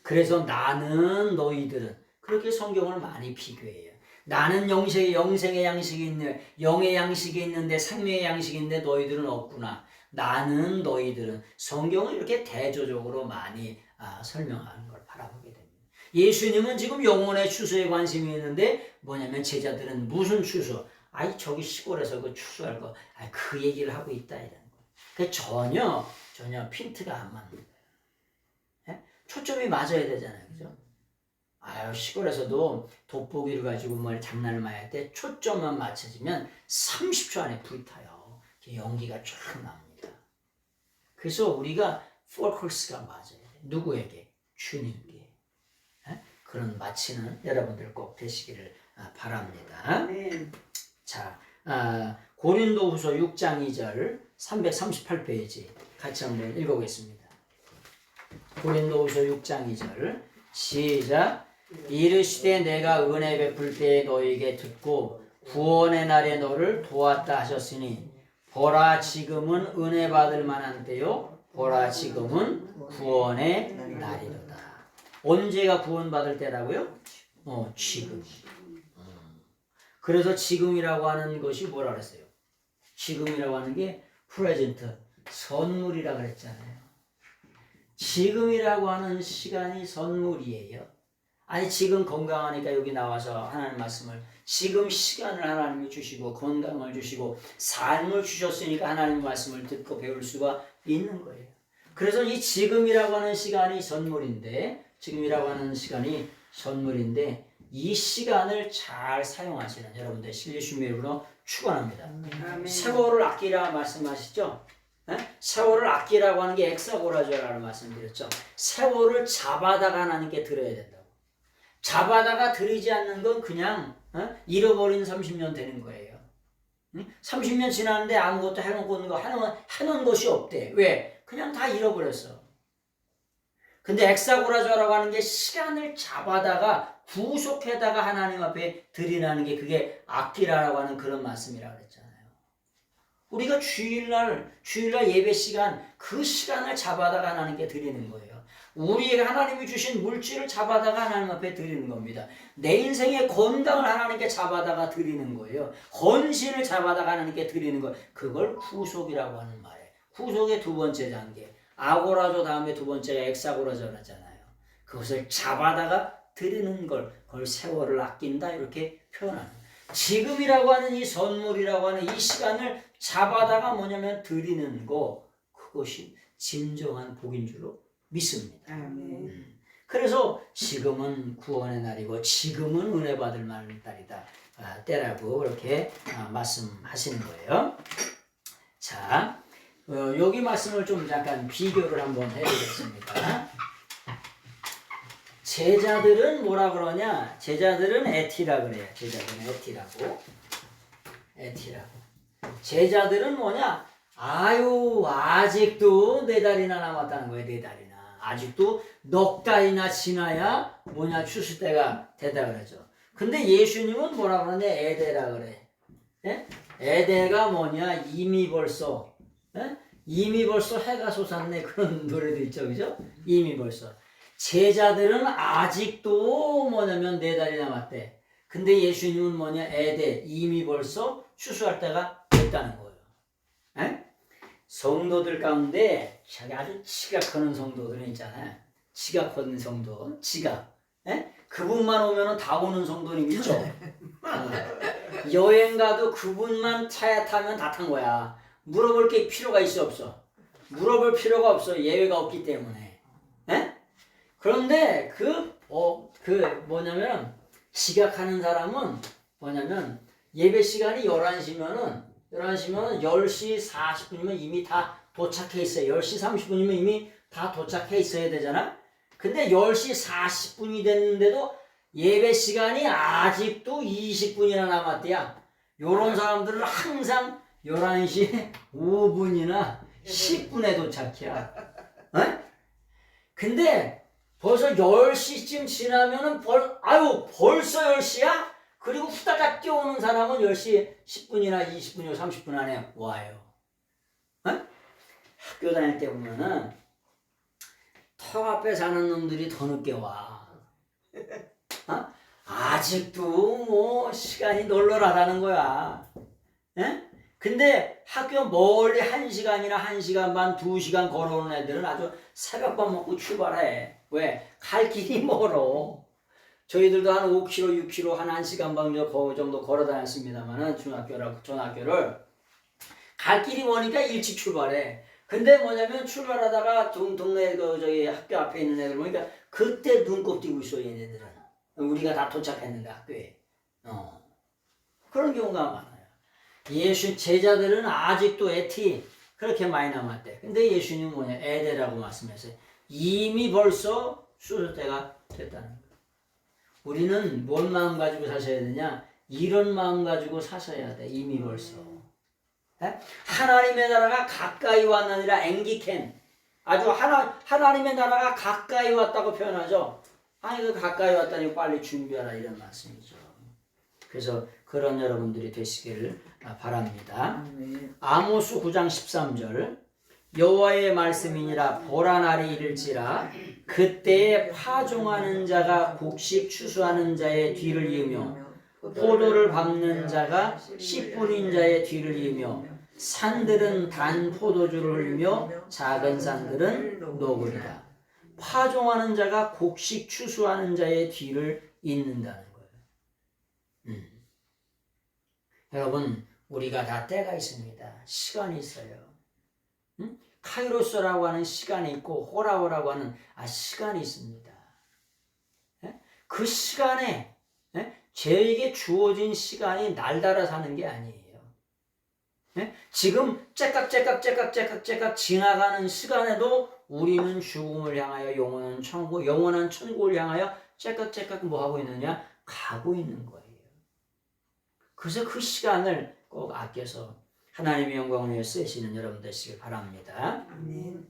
그래서 나는 너희들은, 그렇게 성경을 많이 비교해요. 나는 영생의 양식이 있네, 영의 양식이 있는데, 생명의 양식이 있는데 너희들은 없구나. 나는 너희들은, 성경을 이렇게 대조적으로 많이 설명하는 걸 바라보게 됩니다. 예수님은 지금 영혼의 추수에 관심이 있는데 뭐냐면 제자들은 무슨 추수? 아이 저기 시골에서 그 추수할 거, 그 얘기를 하고 있다 이런 거. 그 전혀 핀트가 안 맞는 거예요. 예? 초점이 맞아야 되잖아요, 그죠? 아유 시골에서도 돋보기를 가지고 뭘 장난을 많이 할 때 초점만 맞춰지면 30초 안에 불이 타요. 연기가 쫙 납니다. 그래서 우리가 포커스가 맞아야 돼. 누구에게? 주님께. 그런 마치는 여러분들 꼭 되시기를 바랍니다. 네. 자, 고린도후서 6장 2절 338페이지 같이 한번 읽어보겠습니다. 고린도후서 6장 2절 시작. 이르시되 내가 은혜 베풀 때에 너희에게 듣고 구원의 날에 너를 도왔다 하셨으니 보라 지금은 은혜 받을 만한 때요 보라 지금은 구원의 날이로다. 언제가 구원받을 때라고요? 지금. 그래서 지금이라고 하는 것이 뭐라 그랬어요? 지금이라고 하는 게 프레젠트, 선물이라 그랬잖아요. 지금이라고 하는 시간이 선물이에요. 아니 지금 건강하니까 여기 나와서 하나님 말씀을, 지금 시간을 하나님이 주시고 건강을 주시고 삶을 주셨으니까 하나님 말씀을 듣고 배울 수가 있는 거예요. 그래서 이 지금이라고 하는 시간이 선물인데, 이 시간을 잘 사용하시는 여러분들 실리심의 이름으로 축원합니다. 아멘. 세월을 아끼라 말씀하시죠? 세월을 아끼라고 하는 게 엑사고라조라는 말씀드렸죠. 세월을 잡아다가 하나님께 드려야 된다고. 잡아다가 드리지 않는 건 그냥 잃어버린 30년 되는 거예요. 30년 지났는데 아무것도 해놓은 것이 없대. 왜? 그냥 다 잃어버렸어. 근데 엑사고라조라고 하는 게 시간을 잡아다가 구속해다가 하나님 앞에 드리라는 게, 그게 아끼라라고 하는 그런 말씀이라고 그랬잖아요. 우리가 주일날 예배 시간, 그 시간을 잡아다가 하나님께 드리는 거예요. 우리에게 하나님이 주신 물질을 잡아다가 하나님 앞에 드리는 겁니다. 내 인생의 건강을 하나님께 잡아다가 드리는 거예요. 헌신을 잡아다가 하나님께 드리는 거, 그걸 구속이라고 하는 말이에요. 구속의 두 번째 단계, 아고라조 다음에 두 번째가 엑사고라조라잖아요. 그것을 잡아다가 드리는 걸, 그걸 세월을 아낀다 이렇게 표현하는 거예요. 지금이라고 하는 이 선물이라고 하는 이 시간을 잡아다가 뭐냐면 드리는 거, 그것이 진정한 복인 줄로 믿습니다. 아멘. 그래서 지금은 구원의 날이고 지금은 은혜 받을 만한 날이다, 때라고 그렇게 말씀하시는 거예요. 자, 여기 말씀을 좀 잠깐 비교를 한번 해보겠습니다. 제자들은 뭐라 그러냐? 제자들은 에티라 그래요. 제자들은 에티라고. 제자들은 뭐냐? 아유, 아직도 4달이나 남았다는 거예요. 4달이나. 아직도 넉 달이나 지나야 뭐냐? 추수 때가 되다 그러죠. 근데 예수님은 뭐라 그러냐? 에데라 그래. 예? 에데가 뭐냐? 이미 벌써 해가 솟았네. 그런 노래도 있죠. 그죠? 이미 벌써. 제자들은 아직도 뭐냐면 4달이 남았대. 근데 예수님은 뭐냐? 에데, 이미 벌써 추수할 때가 됐다는 거예요. 에? 성도들 가운데 아주 지각하는 성도들은 있잖아요. 지각하는 성도, 지각. 에? 그분만 오면은 다 오는 성도님 있죠? 여행 가도 그분만 차에 타면 다 탄 거야. 물어볼 게 필요가 있어 없어? 물어볼 필요가 없어. 예외가 없기 때문에. 에? 그런데 뭐냐면 지각하는 사람은 뭐냐면 예배 시간이 11시면은 10시 40분이면 이미 다 도착해 있어요. 10시 30분이면 이미 다 도착해 있어야 되잖아. 근데 10시 40분이 됐는데도 예배 시간이 아직도 20분이나 남았대야. 요런 사람들은 항상 11시 5분이나 10분에 도착이야. 어? 근데 벌써 10시쯤 지나면은 벌써 10시야? 그리고 후다닥 뛰어오는 사람은 10시 10분이나 20분이나 30분 안에 와요. 어? 학교 다닐 때 보면은 턱 앞에 사는 놈들이 더 늦게 와. 어? 아직도 뭐 시간이 널널하다는 거야. 에? 근데 학교 멀리 1시간이나 1시간 반, 2시간 걸어오는 애들은 아주 새벽밥 먹고 출발해. 왜? 갈 길이 멀어. 저희들도 한 5km, 6km, 한 1시간 반 정도 걸어 다녔습니다만은 전학교를 갈 길이 머니까 일찍 출발해. 근데 뭐냐면 출발하다가 동네 학교 앞에 있는 애들 보니까 그때 눈곱 띄고 있어 얘네들은. 우리가 다 도착했는데 학교에. 그런 경우가 많아요. 예수 제자들은 아직도 애티 그렇게 많이 남았대. 근데 예수님은 뭐냐? 애대라고 말씀했어요. 이미 벌써 수술 때가 됐다는 거예요. 우리는 뭔 마음 가지고 사셔야 되냐? 이런 마음 가지고 사셔야 돼. 이미 벌써. 에? 하나님의 나라가 가까이 왔느니라 앵기켄. 아주 하나님의 나라가 가까이 왔다고 표현하죠. 아니 그 가까이 왔다니 빨리 준비하라 이런 말씀이죠. 그래서 그런 여러분들이 되시기를 바랍니다. 아모스 9장 13절 여호와의 말씀이니라 보라 날이 이를지라 그때에 파종하는 자가 곡식 추수하는 자의 뒤를 이으며 포도를 밟는 자가 씨 뿌린 자의 뒤를 이으며 산들은 단 포도주를 흘리며 작은 산들은 녹으리라. 파종하는 자가 곡식 추수하는 자의 뒤를 잇는다는 거예요. 여러분 우리가 다 때가 있습니다. 시간이 있어요. 카이로스라고 하는 시간이 있고 호라호라고 하는 시간이 있습니다. 그 시간에 저에게 주어진 시간이 날달아 사는 게 아니에요. 지금 째깍째깍 지나가는 시간에도 우리는 죽음을 향하여 영원한 천국을 향하여 째깍째깍 뭐 하고 있느냐? 가고 있는 거예요. 그래서 그 시간을 꼭 아껴서 하나님의 영광을 위해 쓰시는 여러분 되시길 바랍니다. 아멘.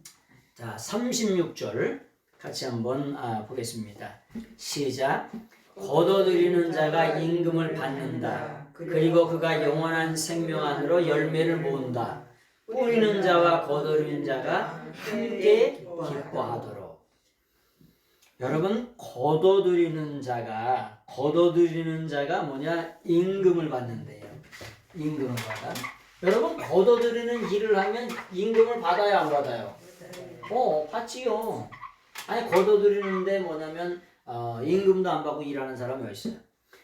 자, 36절 같이 한번 보겠습니다. 시작. 거둬들이는 자가 임금을 받는다. 그리고 그가 영원한 생명 안으로 열매를 모은다. 뿌리는 자와 거둬들이는 자가 함께 기뻐하도록. 여러분 거둬들이는 자가 뭐냐? 임금을 받는데요. 임금을 받아. 여러분 거둬들이는 일을 하면 임금을 받아야 안 받아요? 받지요. 아니 거둬들이는데 뭐냐면 임금도 안 받고 일하는 사람이 있어요.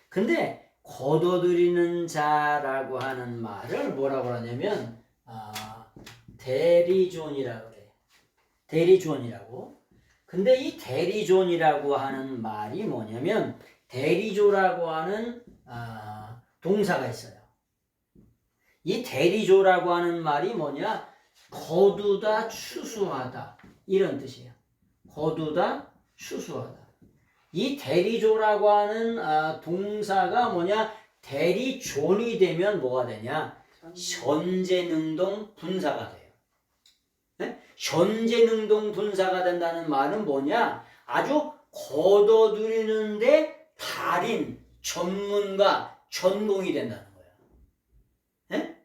근데 거둬들이는 자라고 하는 말을 뭐라고 하냐면 대리존이라고 그래. 대리존이라고. 근데 이 대리존이라고 하는 말이 뭐냐면 대리조라고 하는 동사가 있어요. 이 대리조라고 하는 말이 뭐냐? 거두다, 추수하다 이런 뜻이에요. 거두다, 추수하다. 이 대리조라고 하는 동사가 뭐냐? 대리존이 되면 뭐가 되냐? 현재능동 분사가 돼요. 네? 현재능동 분사가 된다는 말은 뭐냐? 아주 거둬들이는데 달인, 전문가, 전공이 된다는 거예요. 네?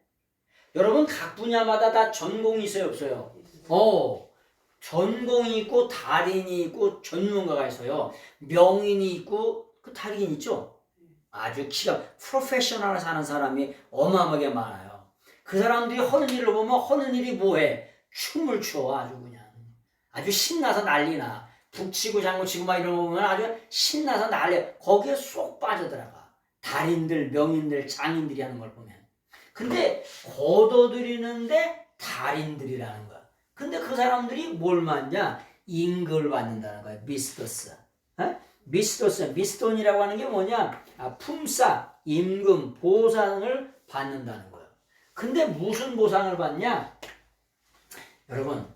여러분 각 분야마다 다 전공이 있어요, 없어요? 전공이 있고 달인이 있고 전문가가 있어요. 명인이 있고 그 달인이 있죠. 아주 프로페셔널 사는 사람이 어마어마하게 많아요. 그 사람들이 하는 일을 보면 하는 일이 뭐해? 춤을 춰 아주 그냥. 아주 신나서 난리나. 북치고 장구치고 막 이런 거 보면 아주 신나서 난리. 거기에 쏙 빠져들어가. 달인들, 명인들, 장인들이 하는 걸 보면. 근데 거둬들이는데 달인들이라는 거야. 근데 그 사람들이 뭘 받냐? 임금을 받는다는 거야. 미스토스. 미스톤이라고 하는 게 뭐냐? 품삯, 임금, 보상을 받는다는 거예요. 근데 무슨 보상을 받냐? 여러분,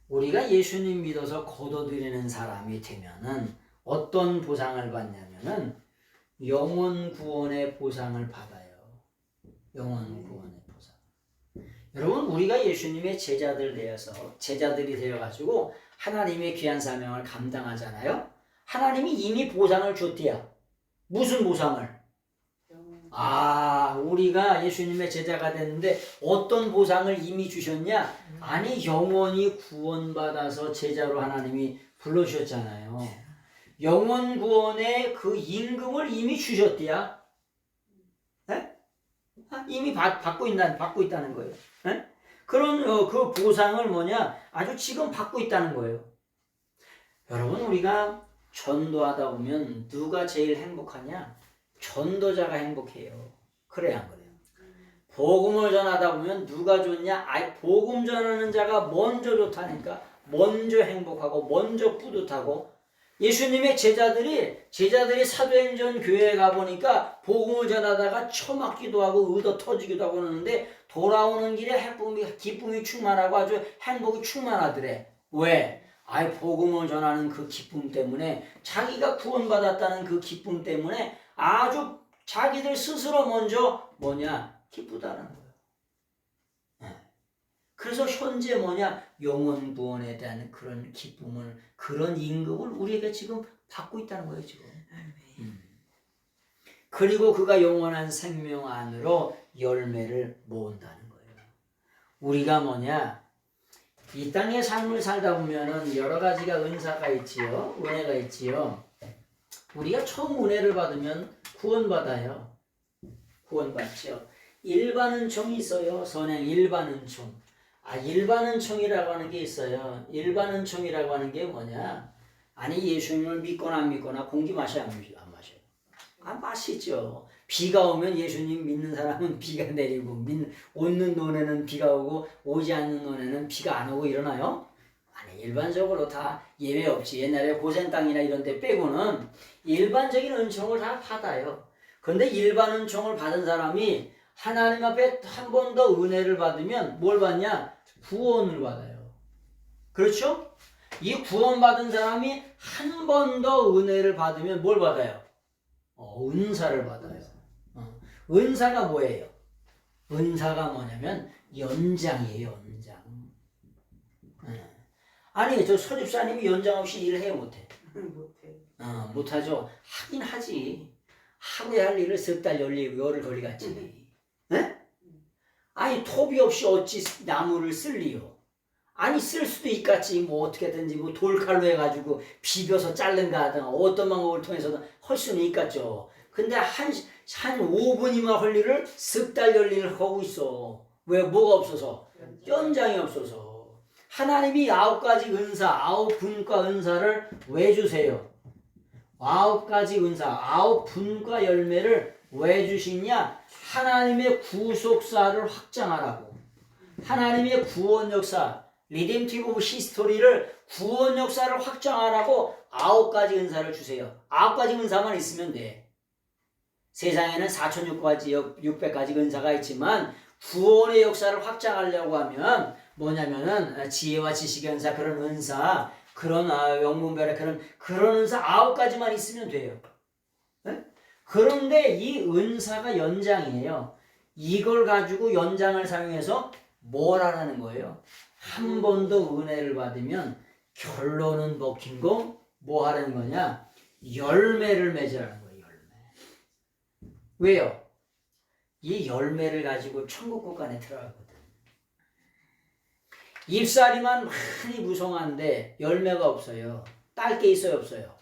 우리가 예수님 믿어서 거둬들이는 사람이 되면은 어떤 보상을 받냐면은 영원 구원의 보상을 받아요. 영원 구원의 보상. 여러분, 우리가 예수님의 제자들이 되어가지고 하나님의 귀한 사명을 감당하잖아요. 하나님이 이미 보상을 줬대요. 무슨 보상을? 우리가 예수님의 제자가 됐는데 어떤 보상을 이미 주셨냐? 아니, 영원히 구원받아서 제자로 하나님이 불러주셨잖아요. 영원 구원의 그 임금을 이미 주셨대요. 이미 받고 있다는 거예요. 그런 그 보상을 뭐냐? 아주 지금 받고 있다는 거예요. 여러분, 우리가 전도하다 보면 누가 제일 행복하냐? 전도자가 행복해요. 그래야 안 그래요? 복음을 전하다 보면 누가 좋냐? 복음 전하는 자가 먼저 좋다니까. 먼저 행복하고 먼저 뿌듯하고. 예수님의 제자들이 사도행전 교회에 가보니까 복음을 전하다가 처맞기도 하고 의도 터지기도 하고 그러는데 돌아오는 길에 기쁨이 충만하고 아주 행복이 충만하더래. 왜? 복음을 전하는 그 기쁨 때문에, 자기가 구원받았다는 그 기쁨 때문에 아주 자기들 스스로 먼저 기쁘다는 거예요. 그래서 현재 영원 구원에 대한 그런 기쁨을, 그런 임금을 우리에게 지금 받고 있다는 거예요, 지금. 그리고 그가 영원한 생명 안으로 열매를 모은다는 거예요. 우리가 이 땅의 삶을 살다 보면은 여러 가지가 은사가 있지요. 은혜가 있지요. 우리가 처음 은혜를 받으면 구원받아요. 구원받죠. 일반 은총이 있어요. 선행 일반 은총. 일반 은총이라고 하는 게 있어요. 일반 은총이라고 하는 게 뭐냐? 아니, 예수님을 믿거나 안 믿거나 공기 마셔요, 안 마셔요? 마시죠. 비가 오면 예수님 믿는 사람은 비가 내리고, 오는 논에는 비가 오고, 오지 않는 논에는 비가 안 오고 이러나요? 아니, 일반적으로 다 예외 없이 옛날에 고센 땅이나 이런 데 빼고는 일반적인 은총을 다 받아요. 그런데 일반 은총을 받은 사람이 하나님 앞에 한 번 더 은혜를 받으면 뭘 받냐? 구원을 받아요. 그렇죠? 이 구원받은 사람이 한 번 더 은혜를 받으면 뭘 받아요? 은사를 받아요. 은사가 뭐예요? 은사가 뭐냐면 연장이에요, 연장. 아니, 저 소집사님이 연장 없이 일을 해, 못해? 못하죠. 하긴 하지. 하루에 할 일을 석 달 열흘 걸리겠지. 아니, 토비 없이 어찌 나무를 쓸리요? 아니, 쓸 수도 있겠지. 어떻게든지 돌칼로 해가지고 비벼서 자른가 하든가 어떤 방법을 통해서든 할 수는 있겠죠. 근데 한 5분이면 할 일을 석 달 열일을 하고 있어. 왜? 뭐가 없어서? 연장이 없어서. 하나님이 9가지 은사, 9분과 은사를 왜 주세요? 9가지 은사, 9분과 열매를 왜 주시냐? 하나님의 구속사를 확장하라고. 하나님의 구원 역사, 리뎀티브 히스토리를, 구원 역사를 확장하라고 9가지 은사를 주세요. 9가지 은사만 있으면 돼. 세상에는 4,600가지 은사가 있지만 구원의 역사를 확장하려고 하면 뭐냐면은 지혜와 지식의 은사, 그런 은사, 그런 영문별의 그런 은사 9가지만 있으면 돼요. 네? 그런데 이 은사가 연장이에요. 이걸 가지고 연장을 사용해서 뭘 하라는 거예요? 한 번 더 은혜를 받으면 결론은 먹힌 거 뭐 하라는 거냐? 열매를 맺으라는 거예요. 열매. 왜요? 이 열매를 가지고 천국 국간에 들어가거든. 잎사리만 많이 무성한데 열매가 없어요. 딸 게 있어요, 없어요?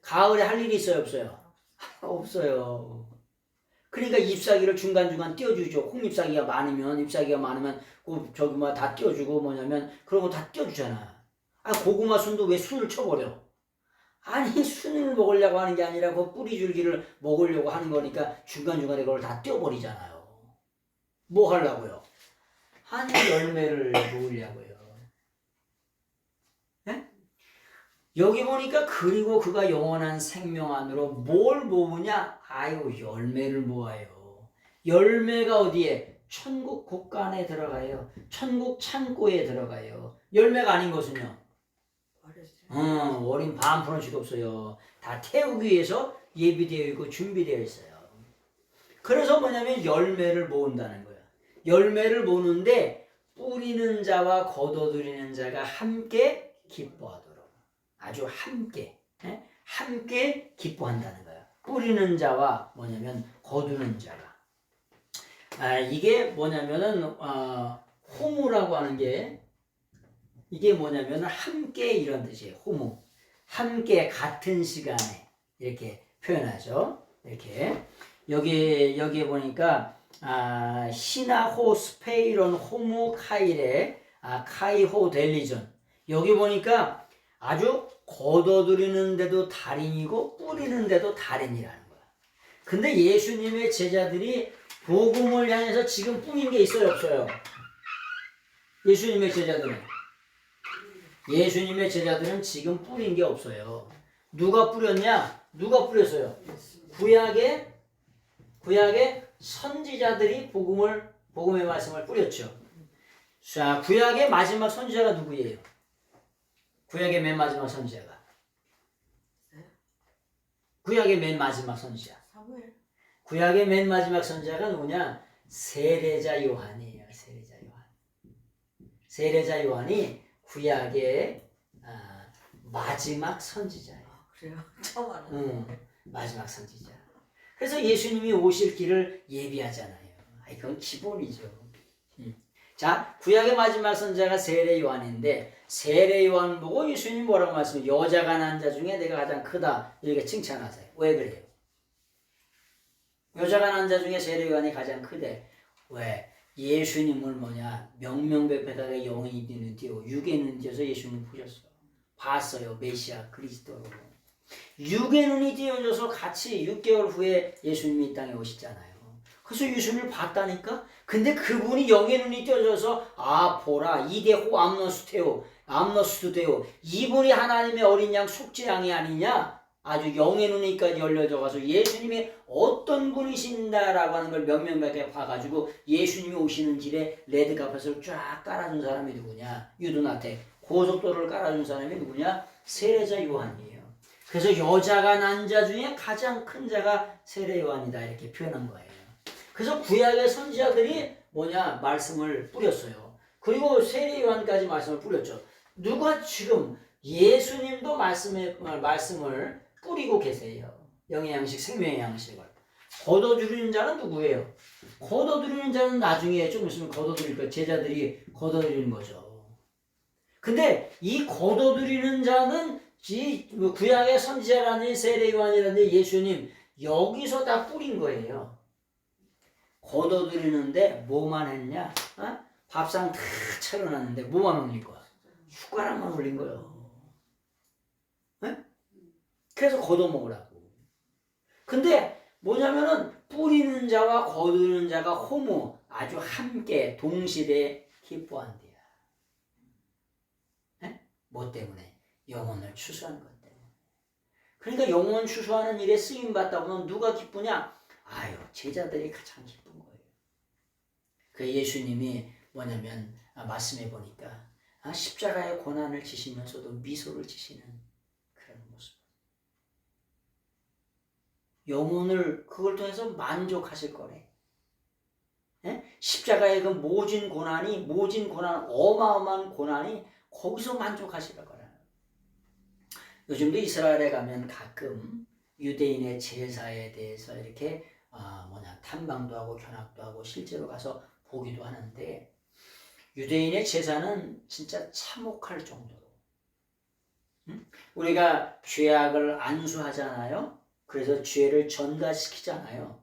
가을에 할 일이 있어요, 없어요? 없어요. 그러니까 잎사귀를 중간중간 띄워주죠. 콩잎사귀가 많으면 다 띄워주고, 뭐냐면 그런 거 다 띄워주잖아. 고구마 순도 왜 순을 쳐버려? 아니 순을 먹으려고 하는 게 아니라 그 뿌리줄기를 먹으려고 하는 거니까 중간중간에 그걸 다 떼어버리잖아요. 뭐 하려고요? 아니 열매를 먹으려고요. 네? 여기 보니까 그리고 그가 영원한 생명 안으로 뭘 모으냐? 아유 열매를 모아요. 열매가 어디에? 천국 곳간에 들어가요. 천국 창고에 들어가요. 열매가 아닌 것은요? 어린 반푼어치도 없어요. 다 태우기 위해서 예비되어 있고 준비되어 있어요. 그래서 뭐냐면 열매를 모은다는 거예요. 열매를 모으는데 뿌리는 자와 거둬들이는 자가 함께 기뻐하도록. 아주 함께. 함께 기뻐한다는 거예요. 뿌리는 자와 뭐냐면 거두는 자가. 이게 뭐냐면은 호무라고 하는 게 이게 뭐냐면 함께 이런 뜻이에요. 호무. 함께 같은 시간에 이렇게 표현하죠. 이렇게 여기에 보니까 시나호 스페이론 호무 카이레 카이호 델리전. 여기 보니까 아주 거둬들이는데도 달인이고 뿌리는데도 달인이라는 거야. 근데 예수님의 제자들이 복음을 향해서 지금 뿌린 게 있어요, 없어요? 예수님의 제자들은 지금 뿌린 게 없어요. 누가 뿌렸냐? 누가 뿌렸어요? 구약의 선지자들이 복음의 말씀을 뿌렸죠. 자, 구약의 마지막 선지자가 누구예요? 구약의 맨 마지막 선지자가. 구약의 맨 마지막 선지자. 구약의 맨 마지막 선지자가 누구냐? 세례자 요한이에요. 세례자 요한이 구약의 마지막 선지자예요. 그래요? 처음 알았네. 마지막 선지자. 그래서 예수님이 오실 길을 예비하잖아요. 그건 기본이죠. 자, 구약의 마지막 선지자가 세례 요한인데 세례 요한 보고 예수님 뭐라고 말씀해요? 여자가 난 자 중에 내가 가장 크다 이렇게 칭찬하세요. 왜 그래요? 여자가 난 자 중에 세례 요한이 가장 크대. 왜? 예수님을 명명백백하게 영이 있는 띄고 육에 있는 띄어서 예수님을 보셨어. 봤어요. 메시아 그리스도로. 육의 눈이 띄어져서 같이 6개월 후에 예수님이 이 땅에 오시잖아요. 그래서 예수님을 봤다니까? 근데 그분이 영의 눈이 띄어져서 보라 이데호 암노스투데오 이분이 하나님의 어린 양 속죄 양이 아니냐? 아주 영의 눈이까지 열려져 가서 예수님이 어떤 분이신다라고 하는 걸 명명백백하게 봐가지고 예수님이 오시는 길에 레드카펫을 쫙 깔아준 사람이 누구냐? 유두나테 고속도로를 깔아준 사람이 누구냐? 세례자 요한이에요. 그래서 여자가 난 자 중에 가장 큰 자가 세례 요한이다 이렇게 표현한 거예요. 그래서 구약의 선지자들이 말씀을 뿌렸어요. 그리고 세례 요한까지 말씀을 뿌렸죠. 누가 지금 예수님도 말씀을 뿌리고 계세요. 영의 양식, 생명의 양식을. 거둬들이는 자는 누구예요? 거둬들이는 자는 나중에 좀 있으면 거둬들일 거예요. 제자들이 거둬들이는 거죠. 근데 이 거둬들이는 자는 구약의 선지자라는 세례 요한이라는 예수님 여기서 다 뿌린 거예요. 거둬들이는데 뭐만 했냐? 밥상 다 차려놨는데 뭐만 올린 거야? 숟가락만 올린 거예요. 그래서 걷어먹으라고. 근데 뭐냐면은 뿌리는 자와 거두는 자가 호모 아주 함께 동시에 기뻐한대요. 뭐 때문에? 영혼을 추수하는 것 때문에. 그러니까 영혼 추수하는 일에 쓰임받다 보면 누가 기쁘냐? 제자들이 가장 기쁜 거예요. 그 예수님이 말씀해 보니까 십자가의 고난을 지시면서도 미소를 지시는 그런 모습. 영혼을 그걸 통해서 만족하실 거래. 십자가의 그 모진 고난, 어마어마한 고난이 거기서 만족하실 거라. 요즘도 이스라엘에 가면 가끔 유대인의 제사에 대해서 이렇게 탐방도 하고 견학도 하고 실제로 가서 보기도 하는데 유대인의 제사는 진짜 참혹할 정도로 우리가 죄악을 안수하잖아요. 그래서 죄를 전가시키잖아요.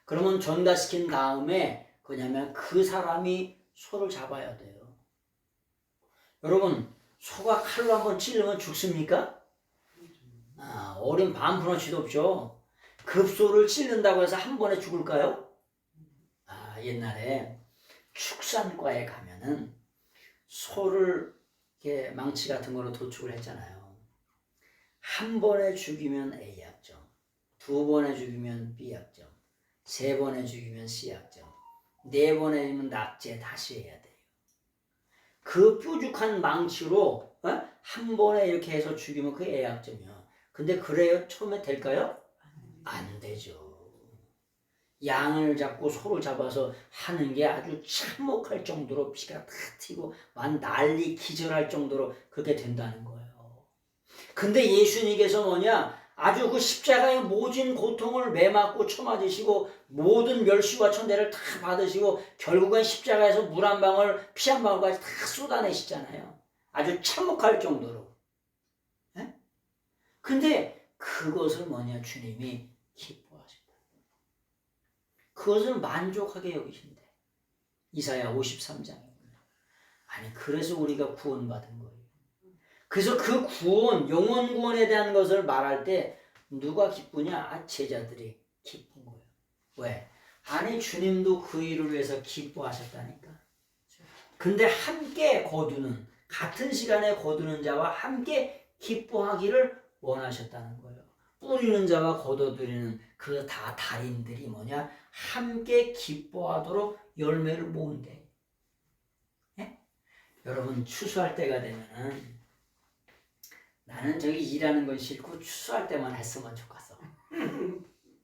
그러면 전가시킨 다음에 그 사람이 소를 잡아야 돼요. 여러분 소가 칼로 한번 찌르면 죽습니까? 어린 반푼어치도 없죠. 급소를 찔른다고 해서 한 번에 죽을까요? 옛날에 축산과에 가면은 소를 이렇게 망치 같은 거로 도축을 했잖아요. 한 번에 죽이면 A약점, 두 번에 죽이면 B약점, 세 번에 죽이면 C약점, 네 번에 죽이면 낙제 다시 해야 돼요. 그 뾰족한 망치로 한 번에 이렇게 해서 죽이면 그게 A약점이야. 근데 그래요? 처음에 될까요? 안 되죠. 양을 잡고 소를 잡아서 하는 게 아주 참혹할 정도로 피가 다 튀고 만 난리 기절할 정도로 그렇게 된다는 거예요. 근데 예수님께서 뭐냐? 아주 그 십자가의 모진 고통을 매맞고 쳐맞으시고 모든 멸시와 천대를 다 받으시고 결국엔 십자가에서 물 한 방울 피 한 방울까지 다 쏟아내시잖아요. 아주 참혹할 정도로. 에? 근데 그것을 뭐냐? 주님이 기뻐하신다. 그것을 만족하게 여기신대. 이사야 53장에 보면. 아니 그래서 우리가 구원받은 거예요. 그래서 그 구원, 영원 구원에 대한 것을 말할 때 누가 기쁘냐? 제자들이 기쁜 거예요. 왜? 아니 주님도 그 일을 위해서 기뻐하셨다니까. 근데 함께 거두는, 같은 시간에 거두는 자와 함께 기뻐하기를 원하셨다는 거예요. 뿌리는 자와 거둬들이는 그 다 달인들이 뭐냐? 함께 기뻐하도록 열매를 모은대. 예? 여러분 추수할 때가 되면은 나는 저기 일하는 건 싫고 추수할 때만 했으면 좋겠어.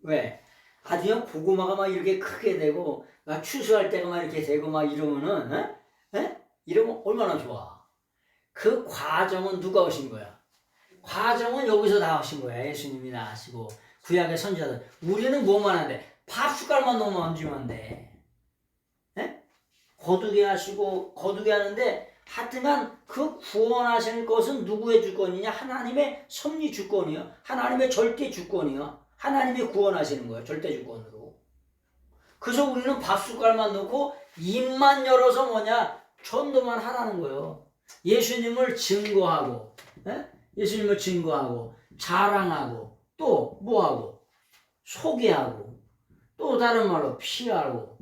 왜? 아주 그냥 고구마가 막 이렇게 크게 되고 막 추수할 때가 막 이렇게 되고 막 이러면은 이러면 얼마나 좋아. 그 과정은 누가 오신 거야? 과정은 여기서 나오신 거야. 예수님이 나시고 구약의 선지자들. 우리는 뭐만 한대? 밥 숟갈만 너무 얹으면 돼. 거두게 하시고 거두게 하는데 하여튼간 그 구원하시는 것은 누구의 주권이냐? 하나님의 섭리 주권이요. 하나님의 절대 주권이요. 하나님이 구원하시는 거예요. 절대 주권으로. 그래서 우리는 밥 숟갈만 넣고 입만 열어서 뭐냐? 전도만 하라는 거예요. 예수님을 증거하고 예수님을 증거하고 자랑하고 또 뭐하고 소개하고 또 다른 말로 피하고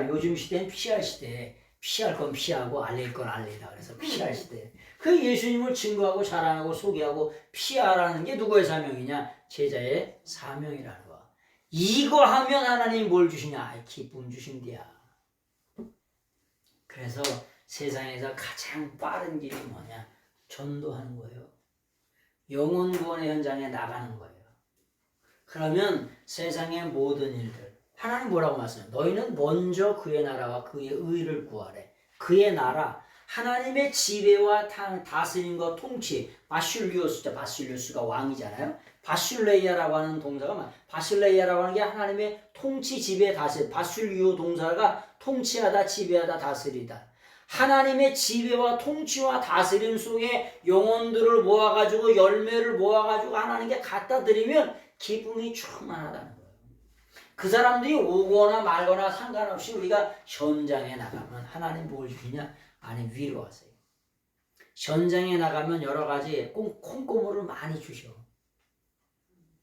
요즘 시대는 피할 시대. 피할 건 피하고 알릴 건 알리다. 그래서 피할 시대. 그 예수님을 증거하고 자랑하고 소개하고 피하라는 게 누구의 사명이냐? 제자의 사명이라는 거야. 이거 하면 하나님이 뭘 주시냐? 기쁨 주신대야. 그래서 세상에서 가장 빠른 길이 뭐냐? 전도하는 거예요. 영혼 구원의 현장에 나가는 거예요. 그러면 세상의 모든 일들 하나님 뭐라고 말씀해요? 너희는 먼저 그의 나라와 그의 의를 구하래. 그의 나라, 하나님의 지배와 다스림과 통치, 바슐리우스가 왕이잖아요. 바슐레이아라고 하는 동사가 바슐레이아라고 하는 게 하나님의 통치, 지배, 다스림. 바슐리오 동사가 통치하다, 지배하다, 다스리다. 하나님의 지배와 통치와 다스림 속에 영혼들을 모아가지고 열매를 모아가지고 하나님께 갖다 드리면 기쁨이 충만하다는 거예요. 그 사람들이 오거나 말거나 상관없이 우리가 현장에 나가면 하나님 뭘 주시냐? 아니 위로하세요. 현장에 나가면 여러 가지 콩고물을 많이 주셔.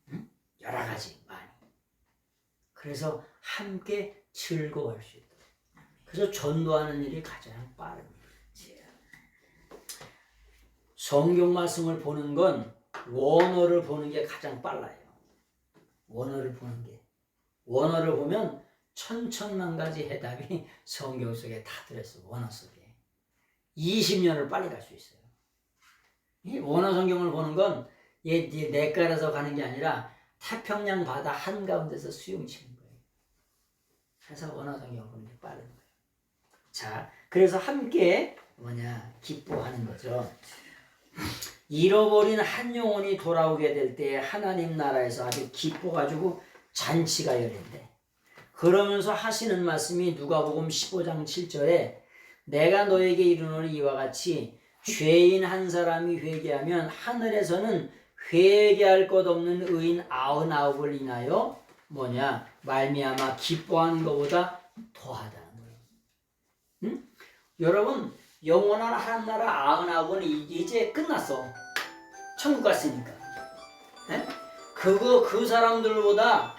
응? 여러 가지 많이. 그래서 함께 즐거워할 수 있도록. 그래서 전도하는 일이 가장 빠릅니다. 성경 말씀을 보는 건 원어를 보는 게 가장 빨라요. 원어를 보는 게. 원어를 보면 천천만 가지 해답이 성경 속에 다 들었어. 원어 속에. 20년을 빨리 갈 수 있어요. 이 원어 성경을 보는 건 내깔아서 가는 게 아니라 태평양 바다 한가운데서 수용 치는 거예요. 그래서 원어 성경을 보는 게 빠른 거예요. 자, 그래서 함께 기뻐하는 거죠. 잃어버린 한 영혼이 돌아오게 될 때 하나님 나라에서 아주 기뻐가지고 잔치가 열린대. 그러면서 하시는 말씀이 누가복음 15장 7절에 내가 너에게 이르노니 이와 같이 죄인 한 사람이 회개하면 하늘에서는 회개할 것 없는 의인 99을 인하여 말미암아 기뻐하는 것보다 더하다는 거예요. 응? 여러분 영원한 하나님 나라 99은 이제 끝났어. 천국 갔으니까. 예? 그 사람들보다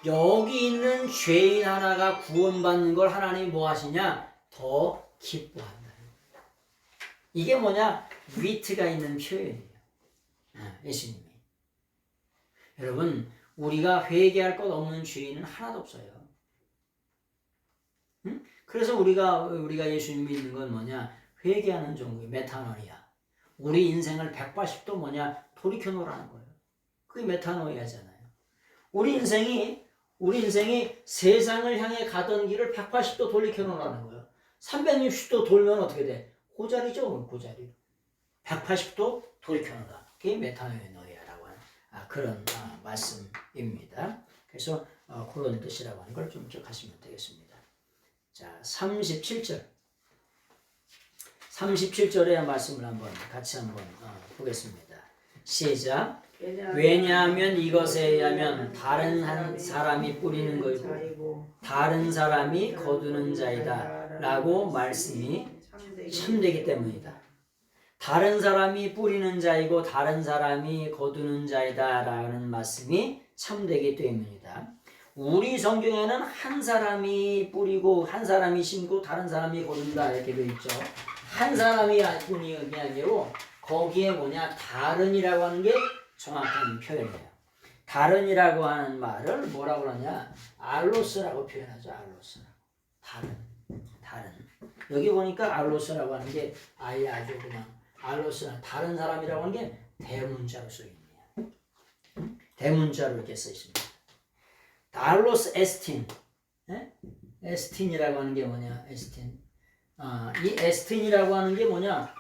여기 있는 죄인 하나가 구원받는 걸 하나님이 뭐 하시냐? 더 기뻐한다. 이게 뭐냐? 위트가 있는 표현이에요. 예수님이. 여러분, 우리가 회개할 것 없는 죄인은 하나도 없어요. 응? 그래서 우리가 예수님 믿는 건 뭐냐? 회개하는 종류의 메타노이야. 우리 인생을 180도 뭐냐? 돌이켜 놓으라는 거예요. 그게 메타노이아잖아요. 우리 인생이 세상을 향해 가던 길을 180도 돌이켜 놓으라는 거예요. 360도 돌면 어떻게 돼? 고자리죠, 고자리. 180도 돌이켜 놓으라. 그게 메타노이아라고 하는 그런 말씀입니다. 그래서 그런 뜻이라고 하는 걸 좀 기억하시면 되겠습니다. 자, 37절. 37절의 말씀을 같이 한번 보겠습니다. 시작. 왜냐하면 이것에 의하면 다른 한 사람이 뿌리는 것이고 다른 사람이 거두는 자이다 라고 말씀이 참되기 때문이다. 다른 사람이 뿌리는 자이고 다른 사람이 거두는 자이다 라는 말씀이 참되기 때문이다. 우리 성경에는 한 사람이 뿌리고 한 사람이 심고 다른 사람이 거둔다 이렇게 되어 있죠. 한 사람이 뿐이 아니고 거기에 뭐냐? 다른이라고 하는 게 정확한 표현이에요. 다른이라고 하는 말을 뭐라고 하냐? 알로스라고 표현하죠. 알로스라고. 다른. 여기 보니까 알로스라고 하는 게 아예 아주 그냥 알로스나 다른 사람이라고 하는 게 대문자로 써 있네요. 대문자로 이렇게 써 있습니다. 알로스 에스틴. 에스틴이라고 하는 게 뭐냐? 에스틴. 이 에스틴이라고 하는 게 뭐냐?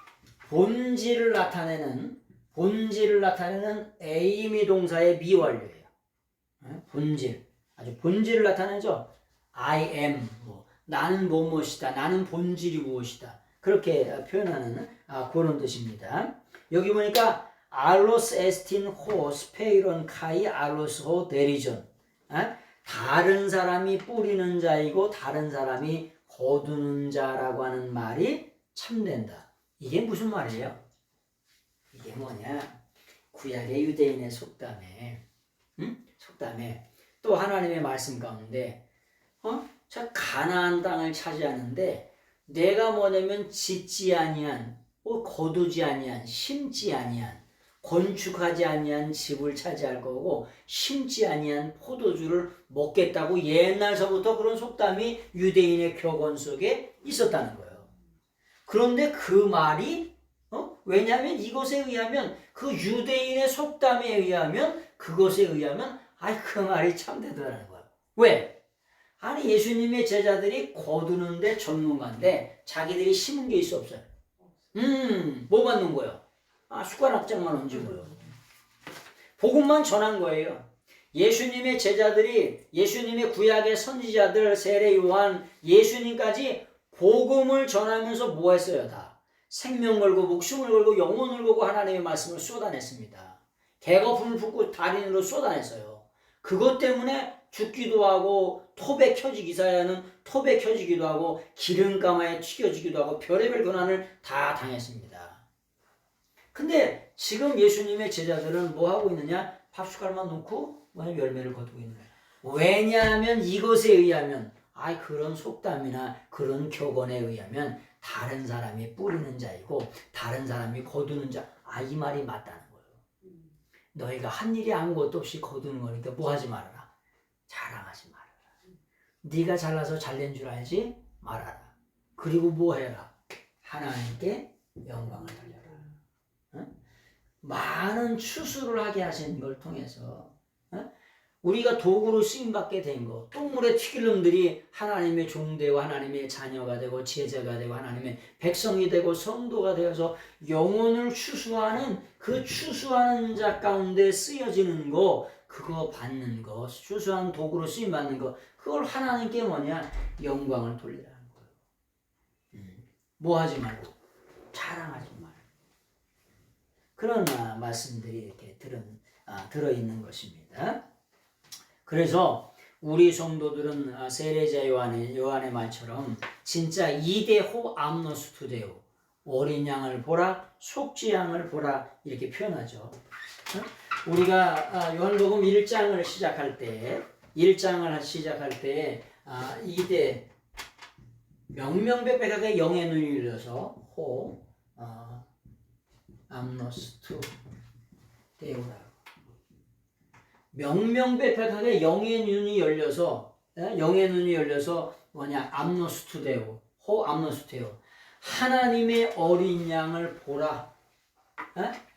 본질을 나타내는 에이미 동사의 미완료예요. 본질. 아주 본질을 나타내죠. I am. 나는 무엇이다. 나는 본질이 무엇이다. 그렇게 표현하는 그런 뜻입니다. 여기 보니까 알로스 에스틴 호 스페이론 카이 알로스 호 데리존. 다른 사람이 뿌리는 자이고 다른 사람이 거두는 자라고 하는 말이 참된다. 이게 무슨 말이에요? 이게 뭐냐? 구약의 유대인의 속담에 또 하나님의 말씀 가운데 저 가나안 땅을 차지하는데 내가 뭐냐면 짓지 아니한 거두지 아니한 심지 아니한 건축하지 아니한 집을 차지할 거고 심지 아니한 포도주를 먹겠다고 옛날서부터 그런 속담이 유대인의 격언 속에 있었다는 거예요. 그런데 그 말이 왜냐하면 이것에 의하면 그 유대인의 속담에 의하면 그것에 의하면 그 말이 참되더라는 거예요. 왜? 아니 예수님의 제자들이 거두는데 전문가인데 자기들이 심은 게 있어 없어요? 뭐 받는 거예요? 숟가락장만 얹은 거예요. 복음만 전한 거예요. 예수님의 제자들이 예수님의 구약의 선지자들 세례 요한 예수님까지 복음을 전하면서 뭐 했어요? 다 생명 걸고 목숨을 걸고 영혼을 걸고 하나님의 말씀을 쏟아냈습니다. 개거품을 붓고 달인으로 쏟아냈어요. 그것 때문에 죽기도 하고 톱에 이사야는 톱에 켜지기도 하고 기름가마에 튀겨지기도 하고 별의별 고난을 다 당했습니다. 근데 지금 예수님의 제자들은 뭐 하고 있느냐? 밥숟갈만 놓고 열매를 거두고 있는 거예요. 왜냐하면 이것에 의하면 그런 속담이나 그런 격언에 의하면 다른 사람이 뿌리는 자이고 다른 사람이 거두는 자. 이 말이 맞다는 거예요. 너희가 한 일이 아무것도 없이 거두는 거니까 뭐 하지 말아라. 자랑하지 말아라. 네가 잘나서 잘낸 줄 알지 말아라. 그리고 뭐 해라. 하나님께 영광을 돌려라. 많은 추수를 하게 하신 걸 통해서 우리가 도구로 쓰임받게 된 거, 똥물에 튀길 놈들이 하나님의 종되고 하나님의 자녀가 되고 제자가 되고 하나님의 백성이 되고 성도가 되어서 영혼을 추수하는 그 추수하는 자 가운데 쓰여지는 거, 그거 받는 거, 추수한 도구로 쓰임받는 거, 그걸 하나님께 뭐냐? 영광을 돌리라는 거예요. 뭐 하지 말고 자랑하지 말고. 그런 말씀들이 이렇게 들어있는 것입니다. 그래서 우리 성도들은 세례자 요한의 말처럼 진짜 이데호 암노스 투데오 어린 양을 보라 속죄 양을 보라 이렇게 표현하죠. 우리가 요한복음 1장을 시작할 때 이때 명명백백하게 영의 눈이 열려서 암노스투 데오라고 명명백백하게 영의 눈이 열려서 뭐냐 암노스투 데오 암노스투 데오 하나님의 어린 양을 보라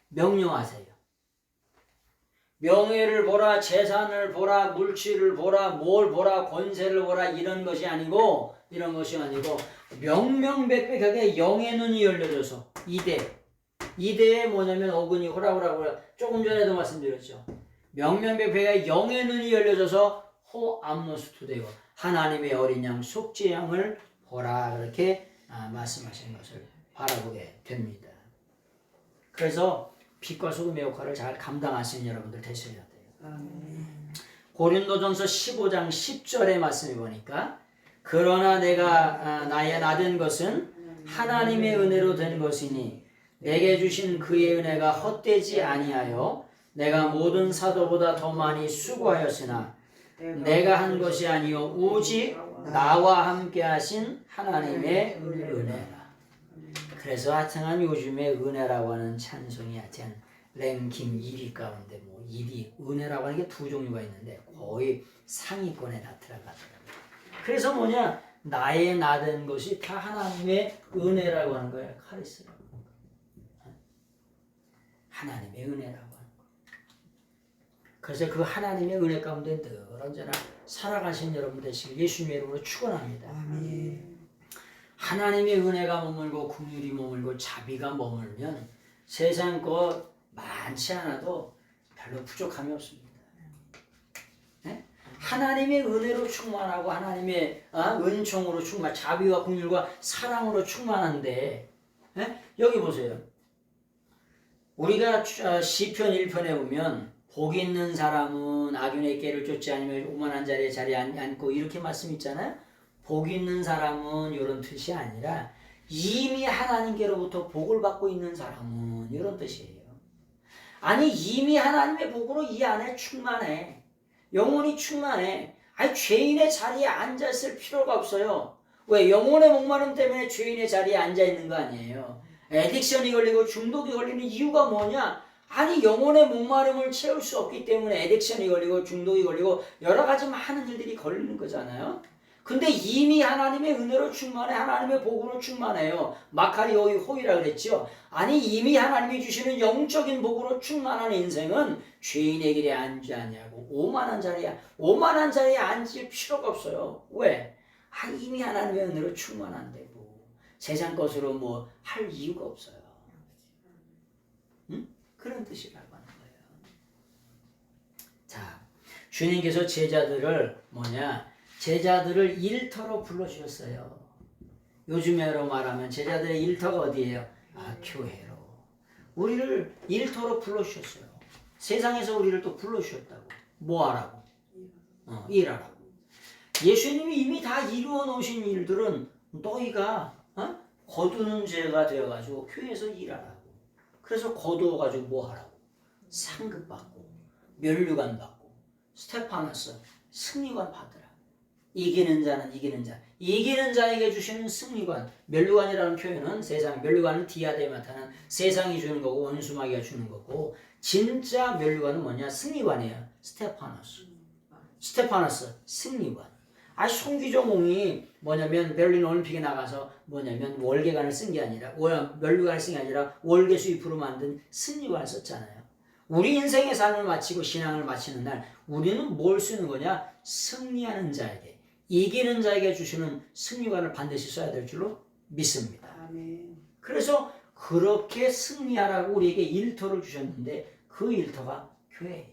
명령하세요. 명예를 보라, 재산을 보라, 물질을 보라, 뭘 보라, 권세를 보라 이런 것이 아니고 명명백백하게 영의 눈이 열려져서 이대에 뭐냐면 어근이 호라호라 조금 전에도 말씀드렸죠. 명명백백하게 영의 눈이 열려져서 암노스투데오 하나님의 어린 양 속죄 양을 보라 그렇게 말씀하시는 것을 바라보게 됩니다. 그래서 빛과 소금의 역할을 잘 감당하시는 여러분들 되셔야 돼요. 고린도전서 15장 10절의 말씀을 보니까 그러나 내가 나의 나된 것은 하나님의 은혜로 된 것이니 내게 주신 그의 은혜가 헛되지 아니하여 내가 모든 사도보다 더 많이 수고하였으나 내가 한 것이 아니요 오직 나와 함께 하신 하나님의 은혜라. 그래서 하여튼간 요즘에 은혜라고 하는 찬송이 하여튼 랭킹 1위 가운데 1위 은혜라고 하는 게 두 종류가 있는데 거의 상위권에 다 들어가더라고요. 그래서 뭐냐 나의 나된 것이 다 하나님의 은혜라고 하는 거예요. 카리스라고 하나님의 은혜라고 하는 거예요. 그래서 그 하나님의 은혜 가운데 늘 언제나 살아가신 여러분 되시길 예수님의 이름으로 축원합니다. 하나님의 은혜가 머물고 긍휼이 머물고 자비가 머물면 세상 것 많지 않아도 별로 부족함이 없습니다. 네? 하나님의 은혜로 충만하고 하나님의 은총으로 충만, 자비와 긍휼과 사랑으로 충만한데 여기 보세요. 우리가 시편 1편에 보면 복 있는 사람은 악인의 꾀를 쫓지 않으며 오만한 자리에 앉고 이렇게 말씀 있잖아요. 복 있는 사람은 이런 뜻이 아니라 이미 하나님께로부터 복을 받고 있는 사람은 이런 뜻이에요. 아니 이미 하나님의 복으로 이 안에 충만해. 영혼이 충만해. 아니 죄인의 자리에 앉아있을 필요가 없어요. 왜? 영혼의 목마름 때문에 죄인의 자리에 앉아있는 거 아니에요. 애딕션이 걸리고 중독이 걸리는 이유가 뭐냐? 아니 영혼의 목마름을 채울 수 없기 때문에 애딕션이 걸리고 중독이 걸리고 여러 가지 많은 일들이 걸리는 거잖아요. 근데 이미 하나님의 은혜로 충만해. 하나님의 복으로 충만해요. 마카리오이 호이라 그랬죠. 아니 이미 하나님이 주시는 영적인 복으로 충만한 인생은 죄인의 길에 앉지 않냐고 오만한 자리에 앉을 필요가 없어요. 왜? 이미 하나님의 은혜로 충만한데 세상 것으로 할 이유가 없어요. 응? 그런 뜻이라고 하는 거예요. 자, 주님께서 제자들을 일터로 불러주셨어요. 요즘으로 말하면 제자들의 일터가 어디예요? 교회로. 우리를 일터로 불러주셨어요. 세상에서 우리를 또 불러주셨다고. 뭐 하라고? 일하라고. 예수님이 이미 다 이루어 놓으신 일들은 너희가 거두는 죄가 되어가지고 교회에서 일하라고. 그래서 거두어가지고 뭐 하라고? 상급 받고 면류관 받고 스테파너스 승리관 받으라. 이기는 자에게 주시는 승리관. 멸류관이라는 표현은 세상 멸류관은 디아데마타는 세상이 주는 거고 원수마귀가 주는 거고 진짜 멸류관은 뭐냐? 승리관이에요. 스테파너스 승리관. 송기종이 뭐냐면 베를린 올림픽에 나가서 월계관을 쓴 게 아니라 멸류관을 쓴 게 아니라 월계 수입으로 만든 승리관을 썼잖아요. 우리 인생의 삶을 마치고 신앙을 마치는 날 우리는 뭘 쓰는 거냐? 승리하는 자에게 이기는 자에게 주시는 승리관을 반드시 써야 될 줄로 믿습니다. 아멘. 그래서 그렇게 승리하라고 우리에게 일터를 주셨는데 그 일터가 교회예요.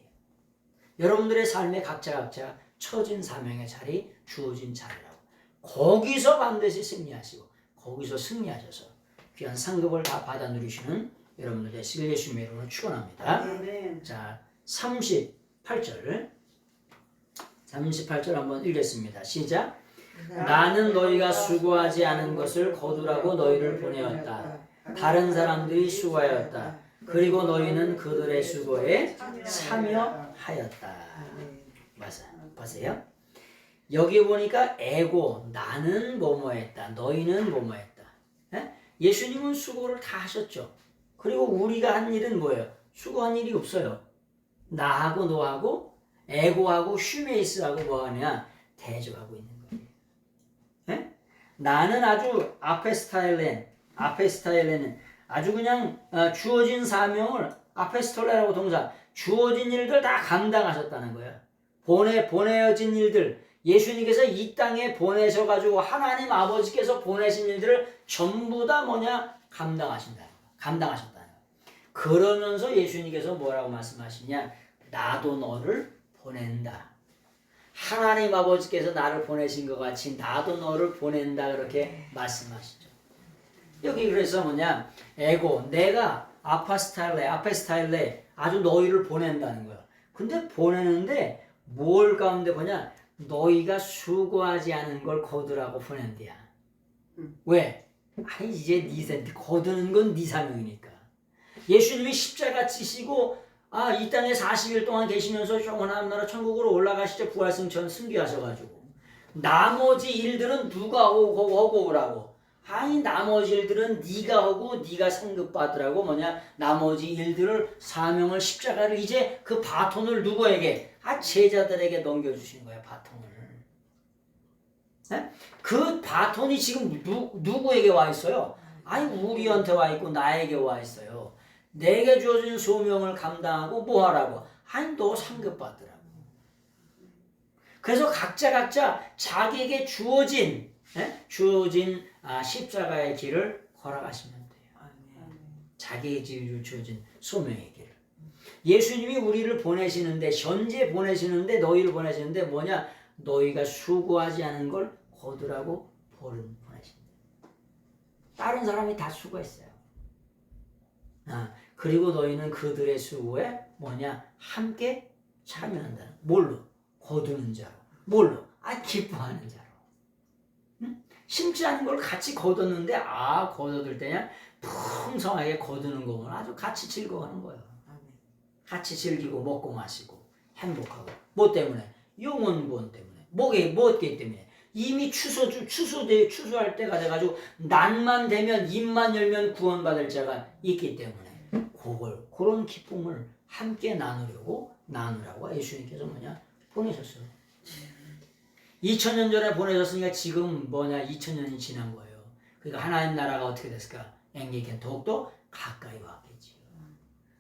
여러분들의 삶에 각자 처진 사명의 자리, 주어진 자리라고. 거기서 반드시 승리하시고 거기서 승리하셔서 귀한 상급을 다 받아 누리시는 여러분들 되시길 예수님의 이름으로 축원합니다. 아멘. 자, 38절 한번 읽겠습니다. 시작. 나는 너희가 수고하지 않은 것을 거두라고 너희를 보내었다. 다른 사람들이 수고하였다. 그리고 너희는 그들의 수고에 참여하였다. 참여하였다. 네. 맞아요. 보세요. 여기 보니까 에고 나는 뭐뭐했다. 너희는 뭐뭐했다. 예? 예수님은 수고를 다 하셨죠. 그리고 우리가 한 일은 뭐예요? 수고한 일이 없어요. 나하고 너하고 에고하고 슈메이스하고 뭐하냐? 대조하고 있는 거예요. 예? 나는 아주 아페스타일레는 아주 그냥 주어진 사명을 아페스톨레라고 동사 주어진 일들 다 감당하셨다는 거예요. 보내어진 일들 예수님께서 이 땅에 보내셔가지고 하나님 아버지께서 보내신 일들을 전부 다 감당하셨다는 거예요. 그러면서 예수님께서 뭐라고 말씀하시냐? 나도 너를 보낸다. 하나님 아버지께서 나를 보내신 것 같이 나도 너를 보낸다 그렇게 말씀하시죠. 여기 그래서 에고 내가 아페스타일레 아주 너희를 보낸다는 거야. 근데 보내는데 뭘 가운데 보냐? 너희가 수고하지 않은 걸 거두라고 보낸대야. 왜? 아니 이제 거두는 건 네 사명이니까. 예수님이 십자가 지시고 이 땅에 40일 동안 계시면서 영원한 나라 천국으로 올라가시죠. 부활승천 승귀하셔가지고 나머지 일들은 누가 하고 오라고. 아니 나머지 일들은 네가 하고 네가 상급 받으라고 나머지 일들을 사명을 십자가를 이제 그 바톤을 누구에게? 제자들에게 넘겨주신 거야 바톤을. 네? 그 바톤이 지금 누구에게 와 있어요? 아니 우리한테 와 있고 나에게 와 있어요. 내게 주어진 소명을 감당하고 뭐 하라고? 아니 너 상급 받으라고. 그래서 각자 자기에게 주어진 십자가의 길을 걸어가시면 돼요. 자기에게 주어진 소명의 길을. 예수님이 우리를 보내시는데 현재 보내시는데 너희를 보내시는데 뭐냐? 너희가 수고하지 않은 걸 거두라고 보내신다. 다른 사람이 다 수고했어요. 그리고 너희는 그들의 수고에 함께 참여한다. 뭘로? 거두는 자로. 뭘로? 기뻐하는 자로. 응? 심지 않은 걸 같이 거뒀는데 거둬들 때냐? 풍성하게 거두는 거 보면 아주 같이 즐거워하는 거예요. 같이 즐기고 먹고 마시고 행복하고. 뭐 때문에? 영원 구원 때문에. 뭐기 때문에? 이미 추수할 때가 돼가지고 난만 되면 입만 열면 구원받을 자가 있기 때문에 그런 기쁨을 함께 나누라고 예수님께서 보내셨어요. 2000년 전에 보내셨으니까 지금 2000년이 지난 거예요. 그러니까 하나님 나라가 어떻게 됐을까? enggegen 더욱더 가까이 왔겠지요.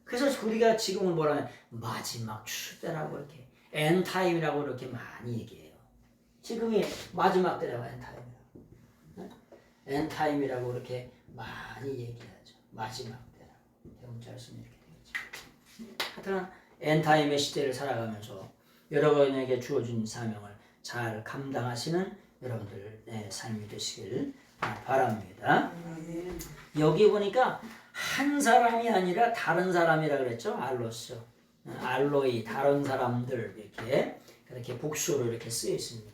그래서 우리가 지금은 뭐라면 마지막 추수 때라고 이렇게 엔타임이라고 이렇게 많이 얘기해요. 지금이 마지막 때라고 엔타임이라고 이렇게 많이 얘기하죠. 마지막 때라고 대문자를 쓰면 이렇게 되겠죠. 하여튼 엔타임의 시대를 살아가면서 여러분에게 주어진 사명을 잘 감당하시는 여러분들의 삶이 되시길 바랍니다. 여기 보니까 한 사람이 아니라 다른 사람이라 그랬죠. 알로스, 알로이, 다른 사람들 이렇게 복수로 이렇게 쓰여 있습니다.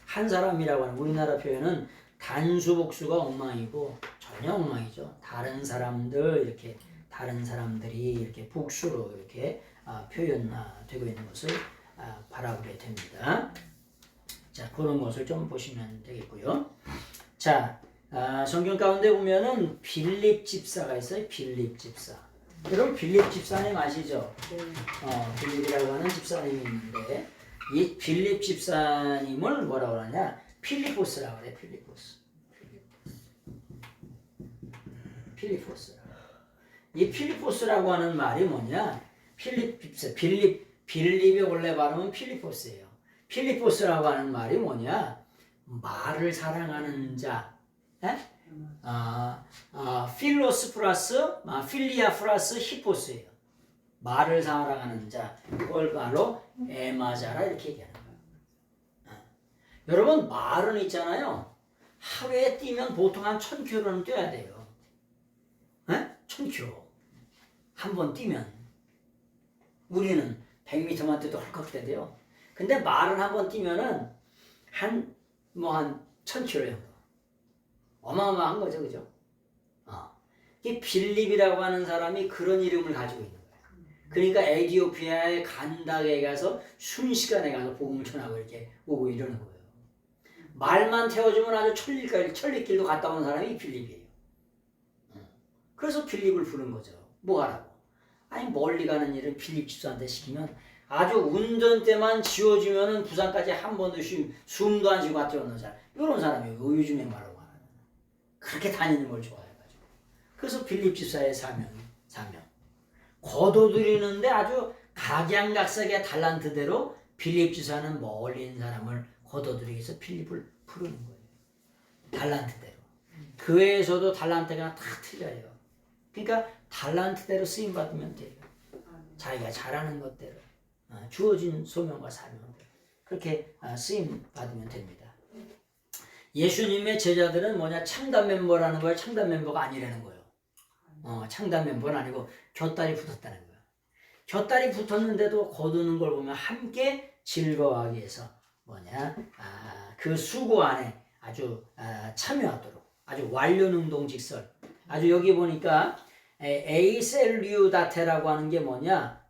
한 사람이라고 하는 우리나라 표현은 단수 복수가 엉망이고 전혀 엉망이죠. 다른 사람들 이렇게 다른 사람들이 이렇게 복수로 이렇게 표현되고 있는 것을 바라보게 됩니다. 자, 그런 것을 좀 보시면 되겠고요. 자, 성경 가운데 보면은 빌립 집사가 있어요. 빌립 집사. 여러분 빌립 집사님 아시죠? 빌립이라고 하는 집사님이 있는데 이 빌립 집사님을 뭐라고 하냐? 필리포스라고 그래. 필리포스. 이 필리포스라고 하는 말이 뭐냐? 빌립의 원래 발음은 필리포스예요. 필리포스라고 하는 말이 뭐냐? 말을 사랑하는 자. 필로스 플러스 필리아 플러스 히포스예요. 말을 사랑하는 자. 그걸 바로 에마자라 이렇게 얘기하는 거예요. 여러분 말은 있잖아요. 하루에 뛰면 보통 한 1000km는 뛰어야 돼요. 1000km. 한 번 뛰면 우리는 100m만 뛰어도 헐컥대요. 근데 말은 한 번 뛰면은 한 1000km 정도. 어마어마한 거죠, 그죠? 이 빌립이라고 하는 사람이 그런 이름을 가지고 있는 거예요. 그러니까 에티오피아의 간닥에 가서 순식간에 가서 복음을 전하고 이렇게 오고 이러는 거예요. 말만 태워주면 아주 천리길도 갔다 오는 사람이 빌립이에요. 그래서 빌립을 부른 거죠. 뭐 하라고? 아니 멀리 가는 일을 빌립 집사한테 시키면 아주 운전대만 지워주면은 부산까지 한 번도 숨도 안 쉬고 갔다 오는 사람. 이런 사람이에요. 요즘에 말하고 하는. 그렇게 다니는 걸 좋아해가지고. 그래서 빌립 집사의 사명. 거둬들이는데 아주 각양각색의 달란트대로 빌립 집사는 멀리 있는 사람을 거둬들이기 위해서 빌립을 부르는 거예요. 달란트대로. 교회에서도 달란트가 다 틀려요. 그러니까 달란트대로 쓰임 받으면 돼요. 자기가 잘하는 것대로 주어진 소명과 사명대로 그렇게 쓰임 받으면 됩니다. 예수님의 제자들은 뭐냐? 창단 멤버라는 거예요. 창단 멤버가 아니라는 거예요. 창단 멤버는 아니고 곁다리 붙었다는 거예요. 곁다리 붙었는데도 거두는 걸 보면 함께 즐거워하기 위해서 뭐냐? 그 수고 안에 아주 참여하도록 아주 완료능동직설. 아주 여기 보니까 에이셀류다테라고 하는 게 뭐냐?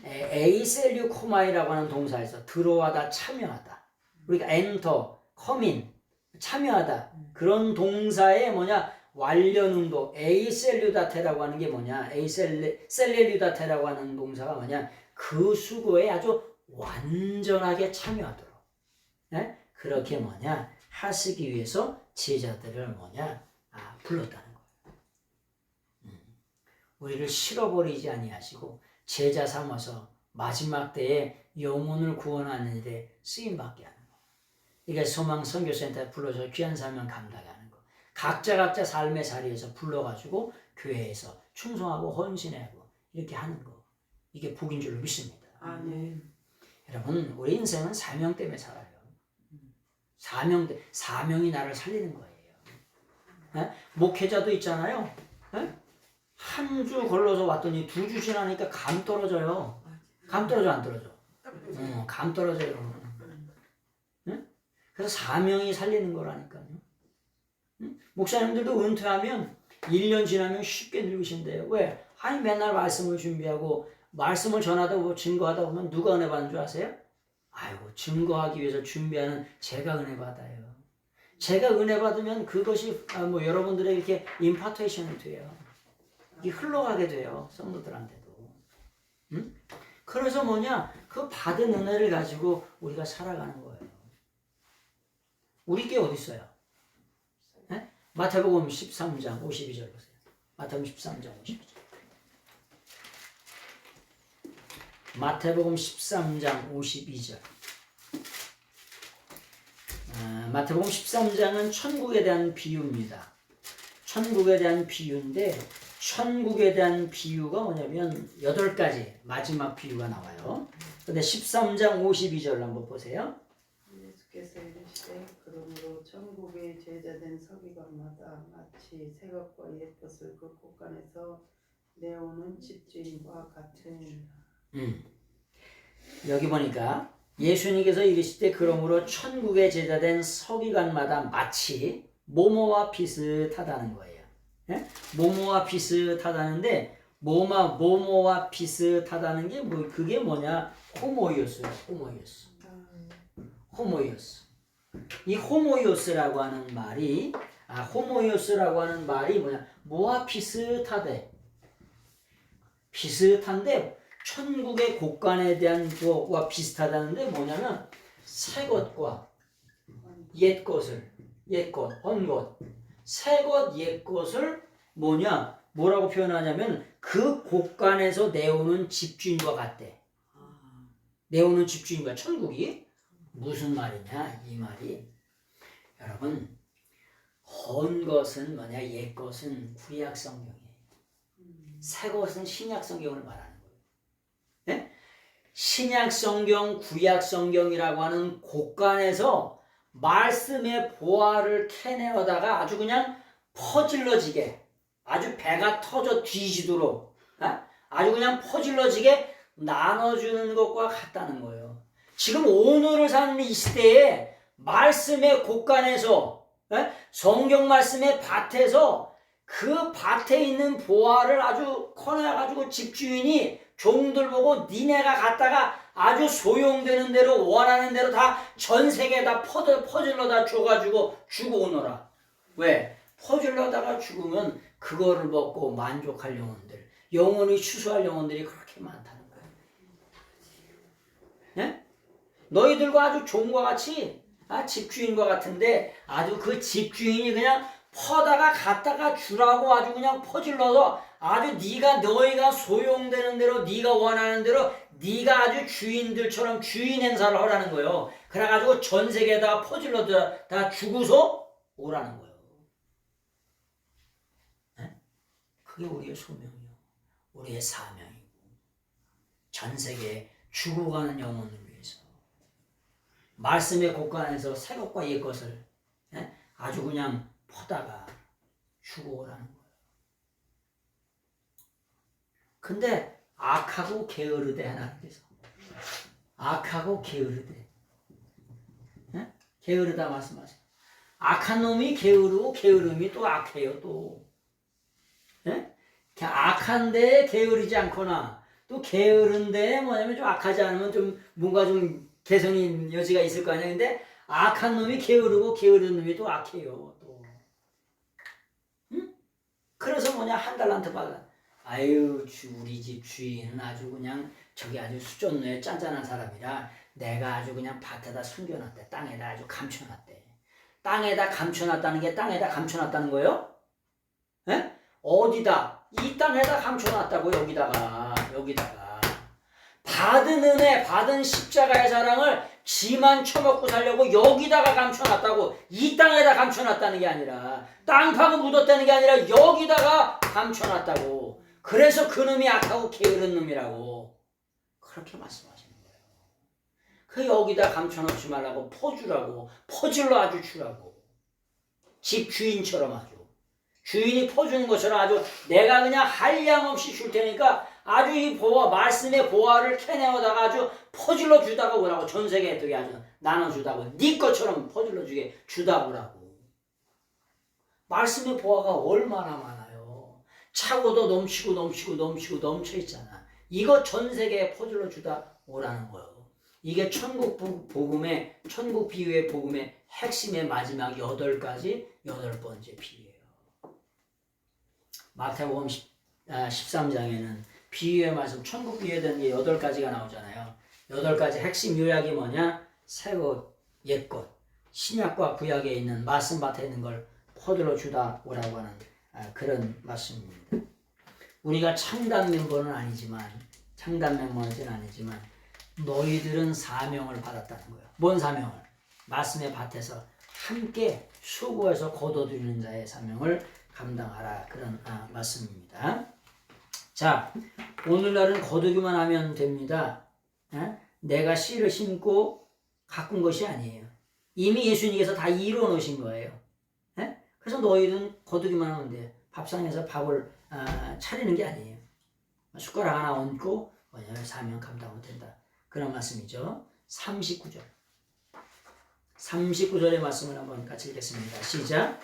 에이셀류코마이라고 하는 동사에서 들어와다 참여하다. 우리가 엔터, 커민, 참여하다. 그런 동사에 뭐냐? 완료능동, 에이셀류다테라고 하는 게 뭐냐? 셀레류다테라고 하는 동사가 뭐냐? 그 수고에 아주 완전하게 참여하도록. 그렇게 뭐냐? 하시기 위해서 제자들을 뭐냐? 불렀다는 거예요. 우리를 실어버리지 아니하시고 제자 삼아서 마지막 때에 영혼을 구원하는 일에 쓰임받게 하는 거. 이게 소망 선교센터에 불러서 귀한 사명 감당하는 거. 각자 삶의 자리에서 불러가지고 교회에서 충성하고 헌신하고 이렇게 하는 거. 이게 복인 줄로 믿습니다. 아멘. 여러분 우리 인생은 사명 때문에 살아요. 사명이 나를 살리는 거예요. 목회자도 있잖아요. 한 주 걸러서 왔더니 2주 지나니까 감 떨어져요. 감 떨어져 안 떨어져? 감 떨어져요. 그래서 사명이 살리는 거라니까요. 목사님들도 은퇴하면 1년 지나면 쉽게 늙으신대요. 왜? 아니 맨날 말씀을 준비하고 말씀을 전하다 보고 증거하다 보면 누가 은혜 받는 줄 아세요? 아이고 증거하기 위해서 준비하는 제가 은혜 받아요. 제가 은혜 받으면 그것이 여러분들에게 이렇게 임파테이션이 돼요. 이게 흘러가게 돼요. 성도들한테도. 그래서 뭐냐? 그 받은 은혜를 가지고 우리가 살아가는 거예요. 우리 게 어디 있어요? 마태복음 13장 52절 보세요. 마태복음 13장 52절. 마태복음 13장 52절. 마태복음 13장은 천국에 대한 비유입니다. 천국에 대한 비유인데 천국에 대한 비유가 뭐냐면 8가지 마지막 비유가 나와요. 근데 13장 52절 한번 보세요. 예수께서 이르시되 그러므로 천국의 제자된 서기관마다 마치 새것과 옛것을 그 곳간에서 내오는 집주인과 같으니라. 여기 보니까 예수님께서 이르시되 그러므로 천국의 제자된 서기관마다 마치 모모와 비슷하다는 거예요. 모모와 비슷하다는데 모모와 비슷하다는 게 그게 뭐냐? 호모이오스예요. 호모이오스. 이 호모이오스라고 하는 말이 뭐냐? 뭐와 비슷하대. 비슷한데 천국의 곳간에 대한 것과 비슷하다는데 뭐냐면 새 것과 옛 것을 헌것 새 것 옛 것을 뭐라고 표현하냐면 그 곳간에서 내오는 집주인과 같대. 내오는 집주인과 천국이 무슨 말이냐 이 말이 여러분 헌 것은 뭐냐 옛 것은 구약 성경이에요. 새 것은 신약 성경을 말하는 거예요. 네? 신약 성경, 구약 성경이라고 하는 곳간에서 말씀의 보화를 캐내어다가 아주 그냥 퍼질러지게 아주 배가 터져 뒤지도록 아주 그냥 퍼질러지게 나눠주는 것과 같다는 거예요. 지금 오늘을 사는 이 시대에 말씀의 곳간에서 성경 말씀의 밭에서 그 밭에 있는 보화를 아주 커내가지고 집주인이 종들 보고 니네가 갖다가 아주 소용되는 대로 원하는 대로 다 전 세계에 다 퍼질러 다 줘가지고 주고 오너라. 왜? 퍼질러다가 죽으면 그거를 먹고 만족할 영혼들, 영혼이 추수할 영혼들이 그렇게 많다는 거예요. 예? 너희들과 아주 종과 같이 집주인과 같은데 아주 그 집주인이 그냥 퍼다가 갖다가 주라고 아주 그냥 퍼질러서 아주 너희가 소용되는 대로 네가 원하는 대로 네가 아주 주인들처럼 주인 행사를 하라는 거예요. 그래가지고 전 세계에다가 퍼질러 다 주고서 오라는 거예요. 네? 그게 우리의 소명이요. 우리의 사명이고 전 세계에 죽어가는 영혼을 위해서 말씀의 곳간에서 새 것과 옛 것을 아주 그냥 퍼다가 주고 오라는 거예요. 근데 악하고 게으르대 하나님께서 악하고 게으르대 게으르다 말씀하세요. 악한 놈이 게으르고 게으름이 또 악해요. 또 악한데 게으르지 않거나 또 게으른데 뭐냐면 좀 악하지 않으면 좀 뭔가 좀 개선이 여지가 있을 거 아니야. 근데 악한 놈이 게으르고 게으른 놈이 또 악해요. 또 그래서 뭐냐 한 달란트 받아. 아유 우리 집 주인은 아주 그냥 저기 아주 수전노에 짠짠한 사람이라 내가 아주 그냥 밭에다 숨겨놨대. 땅에다 아주 감춰놨대. 땅에다 감춰놨다는 게 땅에다 감춰놨다는 거예요? 에? 어디다? 이 땅에다 감춰놨다고. 여기다가 받은 은혜 받은 십자가의 사랑을 지만 처먹고 살려고 여기다가 감춰놨다고. 이 땅에다 감춰놨다는 게 아니라 땅 파고 묻었다는 게 아니라 여기다가 감춰놨다고. 그래서 그놈이 악하고 게으른 놈이라고 그렇게 말씀하시는 거예요. 그 여기다 감춰놓지 말라고 퍼주라고 퍼질러 아주 주라고. 집 주인처럼 아주 주인이 퍼주는 것처럼 아주 내가 그냥 한량없이 줄 테니까 아주 이 보화 말씀의 보화를 캐내어다가 아주 퍼질러 주다가 오라고. 전 세계에 되게 아주 나눠주다고 네 것처럼 퍼질러 주게 주다 오라고. 말씀의 보화가 얼마나 많아요. 차고도 넘치고 넘쳐 있잖아. 이거 전 세계에 퍼질러 주다 오라는 거예요. 이게 천국 비유의 복음의 핵심의 마지막 8번째 비유예요. 마태복음 13장에는 비유의 말씀, 천국 비유에 대한 게 8가지가 나오잖아요. 8가지 핵심 요약이 뭐냐? 새 것, 옛 것, 신약과 구약에 있는 말씀밭에 있는 걸 퍼들어 주다 오라고 하는 그런 말씀입니다. 우리가 창단 멤버는 아니지만 너희들은 사명을 받았다는 거예요. 뭔 사명을? 말씀의 밭에서 함께 수고해서 거둬들이는 자의 사명을 감당하라. 그런 말씀입니다. 자, 오늘날은 거두기만 하면 됩니다. 내가 씨를 심고 가꾼 것이 아니에요. 이미 예수님께서 다 이루어 놓으신 거예요. 그래서 너희는 거두기만 하면 돼요. 밥상에서 밥을 차리는 게 아니에요. 숟가락 하나 얹고 사명 감당하면 된다. 그런 말씀이죠. 39절의 말씀을 한번 같이 읽겠습니다. 시작.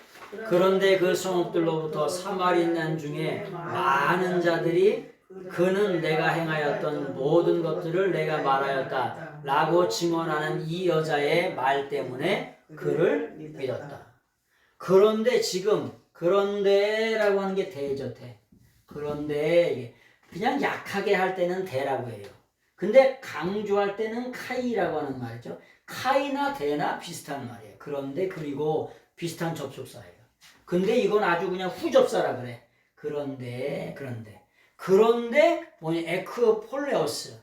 그런데 그 성읍들로부터 사마리난 중에 많은 자들이 그는 내가 행하였던 모든 것들을 내가 말하였다 라고 증언하는 이 여자의 말 때문에 그를 믿었다. 그런데라고 하는 게 대죠. 대. 그런데 그냥 약하게 할 때는 대라고 해요. 근데 강조할 때는 카이라고 하는 말이죠. 카이나 대나 비슷한 말이에요. 그런데 그리고 비슷한 접속사예요. 근데 이건 아주 그냥 후접사라 그래. 그런데 뭐냐 에크폴레오스.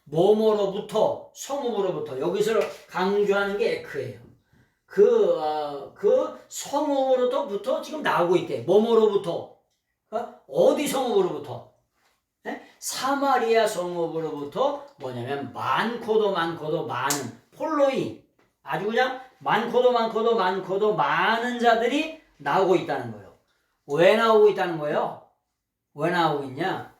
뭐뭐로부터 성읍으로부터 여기서 강조하는 게 에크예요. 그 성읍으로부터 지금 나오고 있대. 뭐뭐로부터 어디 성읍으로부터? 사마리아 성읍으로부터 뭐냐면 많고도 많은 폴로이 아주 그냥 많고도 많은 자들이 나오고 있다는 거예요. 왜 나오고 있다는 거예요? 왜 나오고 있냐?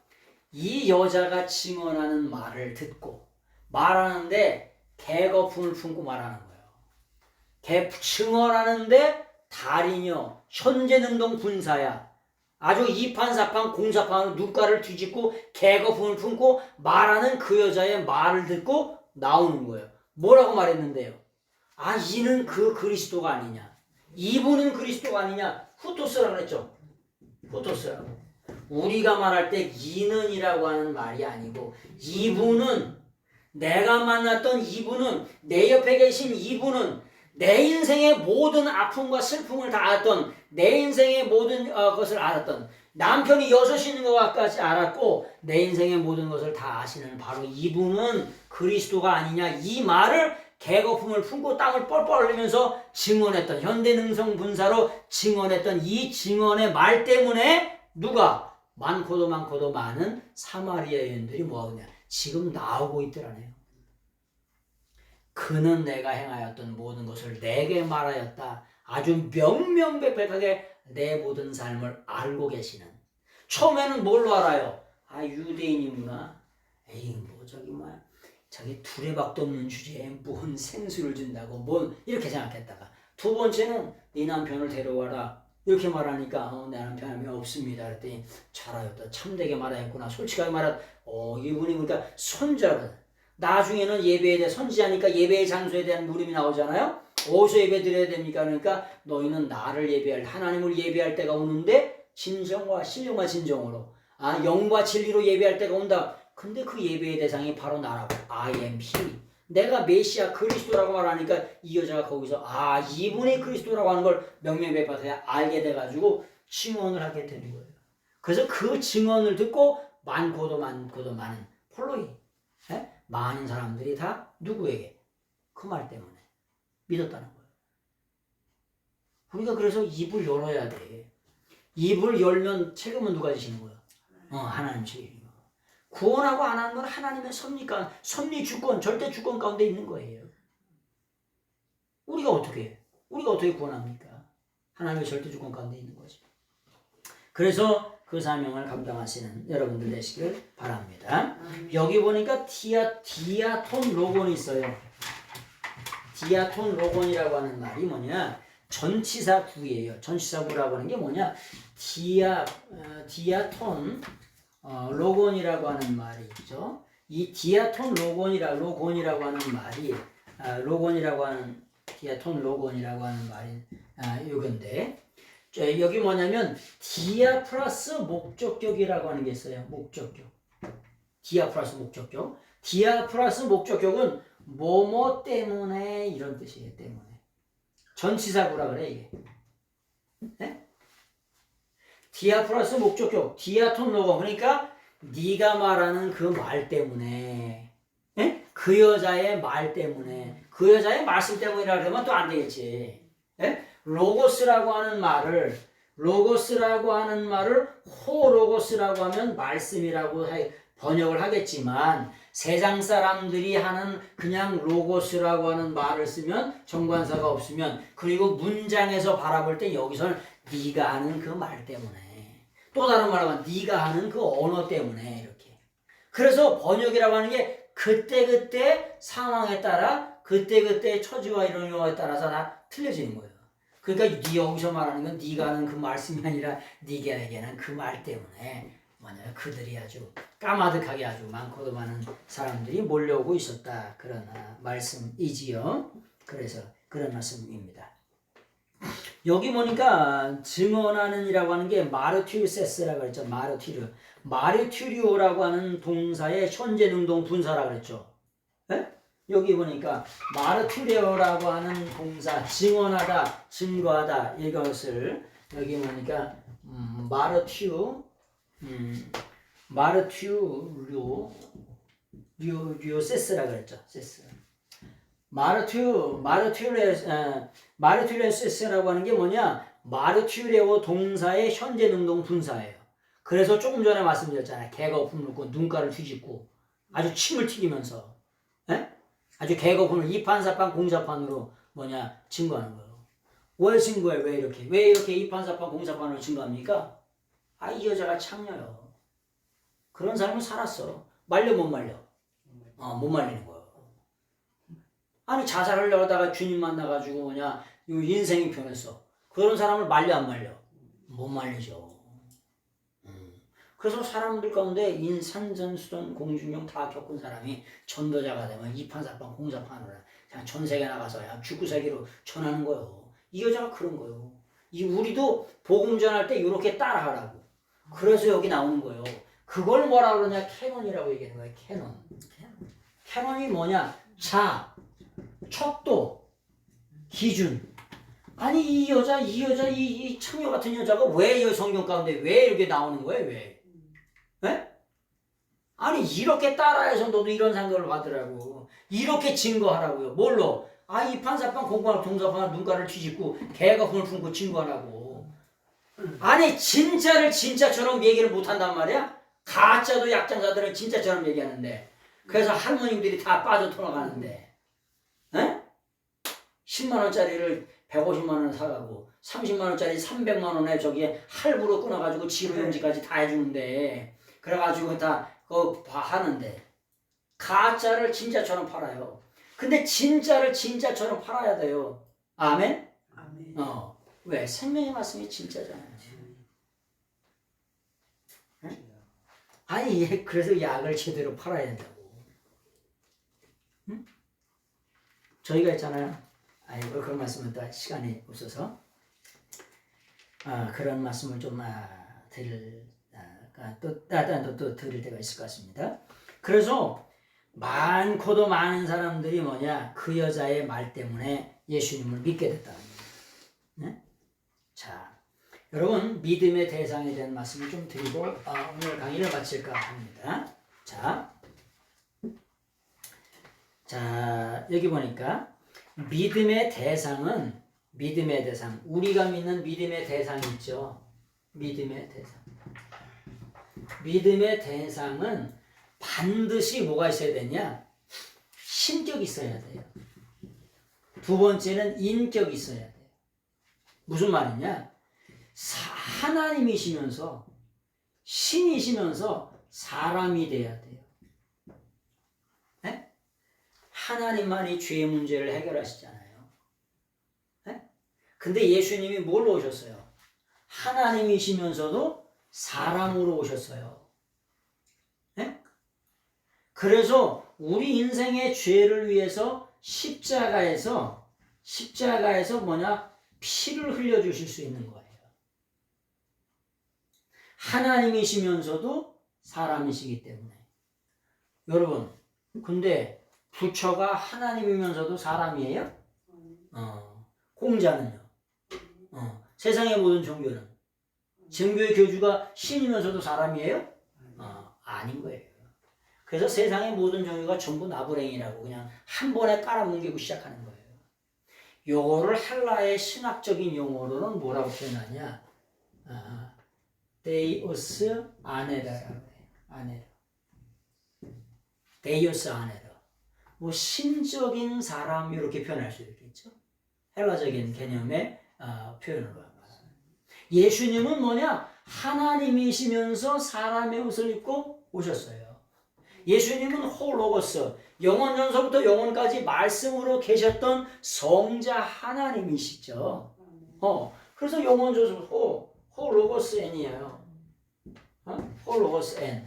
이 여자가 증언하는 말을 듣고 말하는데 개거품을 품고 말하는 거예요. 증언하는데 달인이요 현재능동 군사야. 아주 이판사판 공사판으로 눈가를 뒤집고 개거품을 품고 말하는 그 여자의 말을 듣고 나오는 거예요. 뭐라고 말했는데요? 아, 이는 그 그리스도가 아니냐. 이분은 그리스도가 아니냐. 후토스라고 그랬죠. 후토스라고. 우리가 말할 때 이는이라고 하는 말이 아니고 이분은, 내가 만났던 이분은, 내 옆에 계신 이분은 내 인생의 모든 아픔과 슬픔을 다 알았던, 내 인생의 모든 것을 알았던, 남편이 6이 있는 것까지 알았고 내 인생의 모든 것을 다 아시는 바로 이분은 그리스도가 아니냐. 이 말을 개거품을 품고 땀을 뻘뻘 흘리면서 증언했던, 현대능성 분사로 증언했던 이 증언의 말 때문에 누가? 많고도 많고도 많은 사마리아 여인들이 뭐하냐? 지금 나오고 있더라네요. 그는 내가 행하였던 모든 것을 내게 말하였다. 아주 명명백백하게 내 모든 삶을 알고 계시는. 처음에는 뭘로 알아요? 아, 유대인이구나. 에이, 뭐 저기 두레박도 없는 주제에 뭔 생수를 준다고 뭐 이렇게 생각했다가, 두 번째는 네 남편을 데려와라 이렇게 말하니까 내 남편이 없습니다. 그랬더니 잘하였다. 참되게 말하였구나. 솔직하게 이분이 그러니까 손자거든. 나중에는 예배에 대해 선지자니까 예배의 장소에 대한 물음이 나오잖아요. 어디서 예배 드려야 됩니까? 그러니까 너희는 나를 예배할, 하나님을 예배할 때가 오는데 진정과 신령과 진정으로, 영과 진리로 예배할 때가 온다. 근데 그 예배의 대상이 바로 나라고. I am he. 내가 메시아 그리스도라고 말하니까 이 여자가 거기서 이분이 그리스도라고 하는 걸 명명백백하게 알게 돼가지고 증언을 하게 되는 거예요. 그래서 그 증언을 듣고 많고도 많은 폴로이, 많은 사람들이 다 누구에게? 그 말 때문에 믿었다는 거예요. 우리가 그래서 입을 열어야 돼. 입을 열면 책임은 누가 지시는 거예요? 하나님 책임이고. 구원하고 안 하는 건 하나님의 섭리 주권, 절대 주권 가운데 있는 거예요. 우리가 어떻게 구원합니까? 하나님의 절대 주권 가운데 있는 거죠. 그래서 그 사명을 감당하시는 여러분들 되시길 바랍니다. 여기 보니까 디아톤 로곤이 있어요. 디아톤 로곤이라고 하는 말이 뭐냐? 전치사 구예요. 전치사 구라고 하는 게 뭐냐? 디아톤 로곤이라고 하는 말이 있죠. 이 디아톤 로곤이라고 하는 말이 디아톤 로곤이라고 하는 말이 요건데, 여기 뭐냐면 디아 플러스 목적격이라고 하는 게 있어요. 목적격. 디아 플러스 목적격. 디아 플러스 목적격은 뭐뭐 때문에 이런 뜻이에요. 때문에. 전치사구라 그래 이게. 네? 디아 플러스 목적격, 디아톤 로건. 그러니까 네가 말하는 그 말 때문에, 그 여자의 말 때문에, 그 여자의 말씀 때문이라 그러면 또 안 되겠지. 로고스라고 하는 말을 호로고스라고 하면 말씀이라고 번역을 하겠지만, 세상 사람들이 하는 그냥 로고스라고 하는 말을 쓰면 정관사가 없으면, 그리고 문장에서 바라볼 때 여기서는 네가 하는 그 말 때문에, 또 다른 말로 하면 네가 하는 그 언어 때문에, 이렇게. 그래서 번역이라고 하는 게 그때그때 상황에 따라, 그때그때 처지와 이런 경우에 따라서 다 틀려지는 거예요. 그러니까 여기서 말하는 건 네가 하는 그 말씀이 아니라 네게는 그 말 때문에 그들이 아주 까마득하게 아주 많고도 많은 사람들이 몰려오고 있었다. 그런 말씀이지요. 그래서 그런 말씀입니다. 여기 보니까 증언하는 이라고 하는 게 마르티르세스라고 그랬죠. 마르티리오라고 하는 동사의 현재 능동 분사라고 그랬죠. 여기 보니까 마르티리오라고 하는 동사, 증언하다, 증거하다, 이것을 여기 보니까 마르티리오세스라고 그랬죠. 세스. 마르티레세스라고 하는 게 뭐냐? 마르티레오 동사의 현재 능동 분사예요. 그래서 조금 전에 말씀드렸잖아요. 개거품 넣고 눈가를 뒤집고 아주 침을 튀기면서, 아주 개거품을 이판사판 공사판으로 증거하는 거예요. 왜 증거해? 왜 이렇게 이판사판 공사판으로 증거합니까? 이 여자가 창녀요. 그런 삶을 살았어. 말려 못 말려? 못 말리는 거예요. 아니 자살하려다가 주님 만나가지고 인생이 변했어. 그런 사람을 말려 안 말려? 못 말리죠. 그래서 사람들 가운데 인산전수전 공중용 다 겪은 사람이 전도자가 되면 이판사판 공사판으로 그냥 전 세계 나가서 그냥 죽고 살기로 전하는 거예요. 이 여자가 그런 거예요. 우리도 복음 전할 때 이렇게 따라하라고. 그래서 여기 나오는 거예요. 그걸 뭐라 그러냐? 캐논이라고 얘기하는 거예요. 캐논. 캐논이 뭐냐? 자, 척도, 기준. 아니 이 여자 이 처녀 같은 여자가 왜 이 성경 가운데 왜 이렇게 나오는 거예요? 왜? 네? 아니 이렇게 따라해서 너도 이런 상급을 받으라고. 이렇게 증거하라고요. 뭘로? 이 판사판 공부하고 동사판 눈가를 뒤집고 개가 hum을 품고 증거하라고. 아니 진짜를 진짜처럼 얘기를 못한단 말이야? 가짜도 약장자들은 진짜처럼 얘기하는데 그래서 할머님들이 다 빠져 돌아가는데 10만원짜리를 150만원 사가고 30만원짜리 300만원에 저기에 할부로 끊어가지고 지로용지까지 다 해주는데 그래가지고 다 하는데 가짜를 진짜처럼 팔아요. 근데 진짜를 진짜처럼 팔아야 돼요. 아멘? 아멘. 왜? 생명의 말씀이 진짜잖아요. 아니 그래서 약을 제대로 팔아야 된다고. 응? 저희가 있잖아요. 그런 말씀은 또 시간이 없어서 그런 말씀을 좀 또 드릴 때가 있을 것 같습니다. 그래서 많고도 많은 사람들이 뭐냐 그 여자의 말 때문에 예수님을 믿게 됐다는 거예요. 네? 자, 여러분 믿음의 대상에 대한 말씀을 좀 드리고 오늘 강의를 마칠까 합니다. 자 여기 보니까 믿음의 대상 우리가 믿는 믿음의 대상이 있죠. 믿음의 대상은 반드시 뭐가 있어야 되냐? 신격이 있어야 돼요. 두 번째는 인격이 있어야 돼요. 무슨 말이냐? 하나님이시면서 신이시면서 사람이 돼야 돼요. 네? 하나님만이 죄의 문제를 해결하시잖아요. 네? 근데 예수님이 뭘로 오셨어요? 하나님이시면서도 사람으로 오셨어요. 네? 그래서 우리 인생의 죄를 위해서 십자가에서 피를 흘려주실 수 있는 거예요. 하나님이시면서도 사람이시기 때문에. 여러분, 근데 부처가 하나님이면서도 사람이에요? 공자는요? 세상의 모든 종교는? 정교의 교주가 신이면서도 사람이에요? 아닌 거예요. 그래서 세상의 모든 종교가 전부 나부랭이라고 그냥 한 번에 깔아뭉개고 시작하는 거예요. 요거를 헬라의 신학적인 용어로는 뭐라고 표현하냐? 데이오스 아네라라고 해요. 아네라. 데이오스 아네라. 뭐 신적인 사람 이렇게 표현할 수 있겠죠. 헬라적인 개념의 표현으로 합니다. 예수님은 뭐냐? 하나님이시면서 사람의 옷을 입고 오셨어요. 예수님은 홀로고스, 영원 전서부터 영원까지 말씀으로 계셨던 성자 하나님이시죠. 그래서 영원 전서부터 홀로고스 N이에요. 홀로고스 N.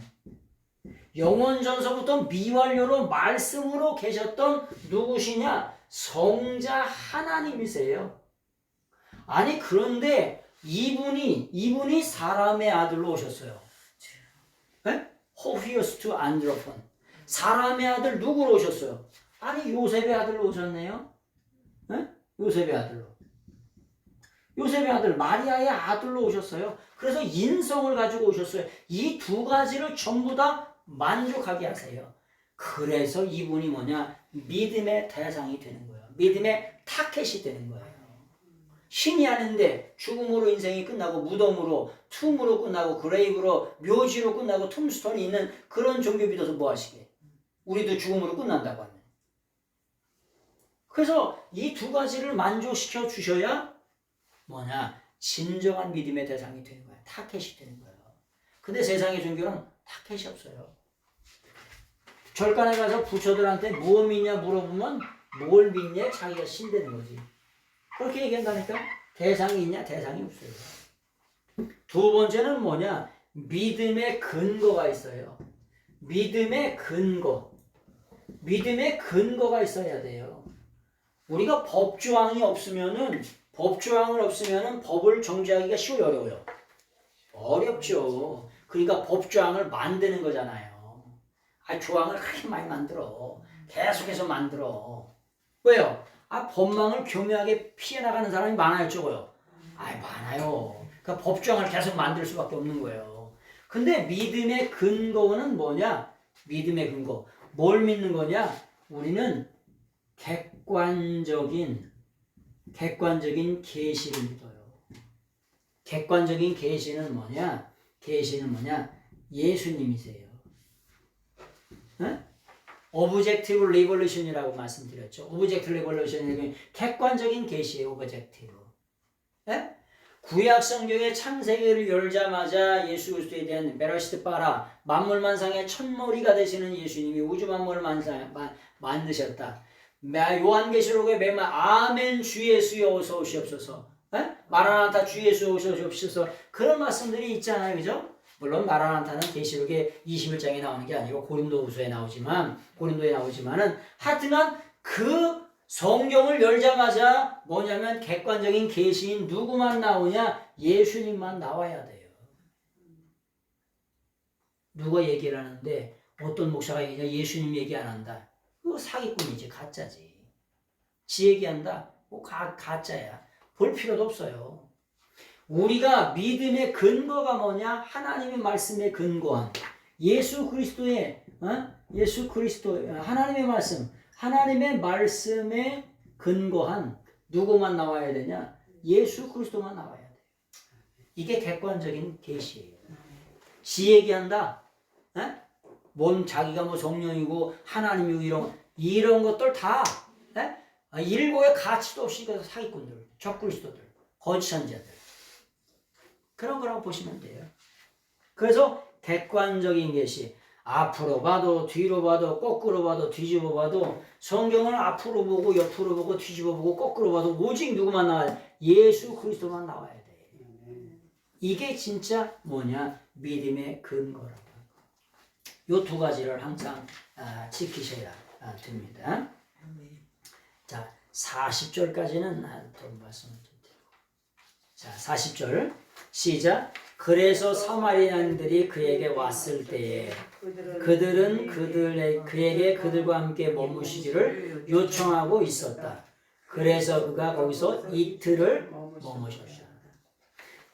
영원 전서부터 미완료로 말씀으로 계셨던 누구시냐? 성자 하나님이세요. 아니 그런데 이분이 사람의 아들로 오셨어요. 네? 호피오스투 안드로폰. 사람의 아들 누구로 오셨어요? 아니 요셉의 아들로 오셨네요. 네? 요셉의 아들로. 요셉의 아들 마리아의 아들로 오셨어요. 그래서 인성을 가지고 오셨어요. 이 두 가지를 전부 다 만족하게 하세요. 그래서 이분이 뭐냐? 믿음의 대상이 되는 거예요. 믿음의 타켓이 되는 거예요. 신이 아닌데 죽음으로 인생이 끝나고 무덤으로 툼으로 끝나고 그레이브로 묘지로 끝나고 툼스톤이 있는 그런 종교 믿어서 뭐 하시게? 우리도 죽음으로 끝난다고 하면. 그래서 이 두 가지를 만족시켜 주셔야 뭐냐? 진정한 믿음의 대상이 되는 거예요. 타켓이 되는 거예요. 근데 세상의 종교는 타켓이 없어요. 절간에 가서 부처들한테 뭐 믿냐 물어보면 뭘 믿냐? 자기가 신대는 거지. 그렇게 얘기한다니까? 대상이 있냐? 대상이 없어요. 두 번째는 뭐냐? 믿음의 근거가 있어요. 믿음의 근거. 믿음의 근거가 있어야 돼요. 우리가 법조항이 없으면은, 법조항을 없으면은 법을 정지하기가 쉬워요, 어려워요? 어렵죠. 그러니까 법조항을 만드는 거잖아요. 조항을 그렇게 많이 만들어. 계속해서 만들어. 왜요? 법망을 교묘하게 피해 나가는 사람이 많아요, 적어요? 많아요. 그러니까 법조항을 계속 만들 수밖에 없는 거예요. 근데 믿음의 근거는 뭐냐? 믿음의 근거. 뭘 믿는 거냐? 우리는 객관적인 계시를 믿어요. 객관적인 계시는 뭐냐? 계시는 뭐냐? 예수님이세요. 오브젝티브 리볼루션이라고 말씀드렸죠. 오브젝티브 리볼루션이 객관적인 계시예요. 오브젝티브. 구약 성경의 창세기를 열자마자 예수 그리스도에 대한 베라시트 바라 만물만상의 첫머리가 되시는 예수님이 우주 만물을 만드셨다. 요한계시록에 매번 아멘 주 예수여 어서 오시옵소서. 마라나타 주 예수 어서 오시옵소서. 그런 말씀들이 있잖아요. 그죠? 물론 마라나타는 계시록의 21장에 나오는 게 아니고 고린도에 나오지만은 하여튼간 그 성경을 열자마자 뭐냐면 객관적인 계시인 누구만 나오냐? 예수님만 나와야 돼요. 누가 얘기를 하는데 어떤 목사가 얘기하냐? 예수님 얘기 안 한다. 그거 사기꾼이지, 가짜지. 지 얘기한다? 가짜야. 볼 필요도 없어요. 우리가 믿음의 근거가 뭐냐? 하나님의 말씀에 근거한 예수 그리스도의 하나님의 말씀, 하나님의 말씀에 근거한 누구만 나와야 되냐? 예수 그리스도만 나와야 돼. 이게 객관적인 계시예요. 지 얘기한다. 뭔 자기가 뭐 성령이고 하나님이고 이런 것들 다 일고의 가치도 없이 사기꾼들, 적그리스도들, 거짓 선지자들. 그런 거라고 보시면 돼요. 그래서 객관적인 계시, 앞으로 봐도 뒤로 봐도 거꾸로 봐도 뒤집어 봐도 성경을 앞으로 보고 옆으로 보고 뒤집어 보고 거꾸로 봐도 오직 누구만 나와요? 예수 그리스도만 나와야 돼. 이게 진짜 뭐냐? 믿음의 근거라고. 요 두 가지를 항상 지키셔야 됩니다. 자, 40절까지는 또 말씀을 드리고. 자, 40절 시작. 그래서 사마리아인들이 그에게 왔을 때에 그들은 그에게 그들과 함께 머무시기를 요청하고 있었다. 그래서 그가 거기서 이틀을 머무셨다.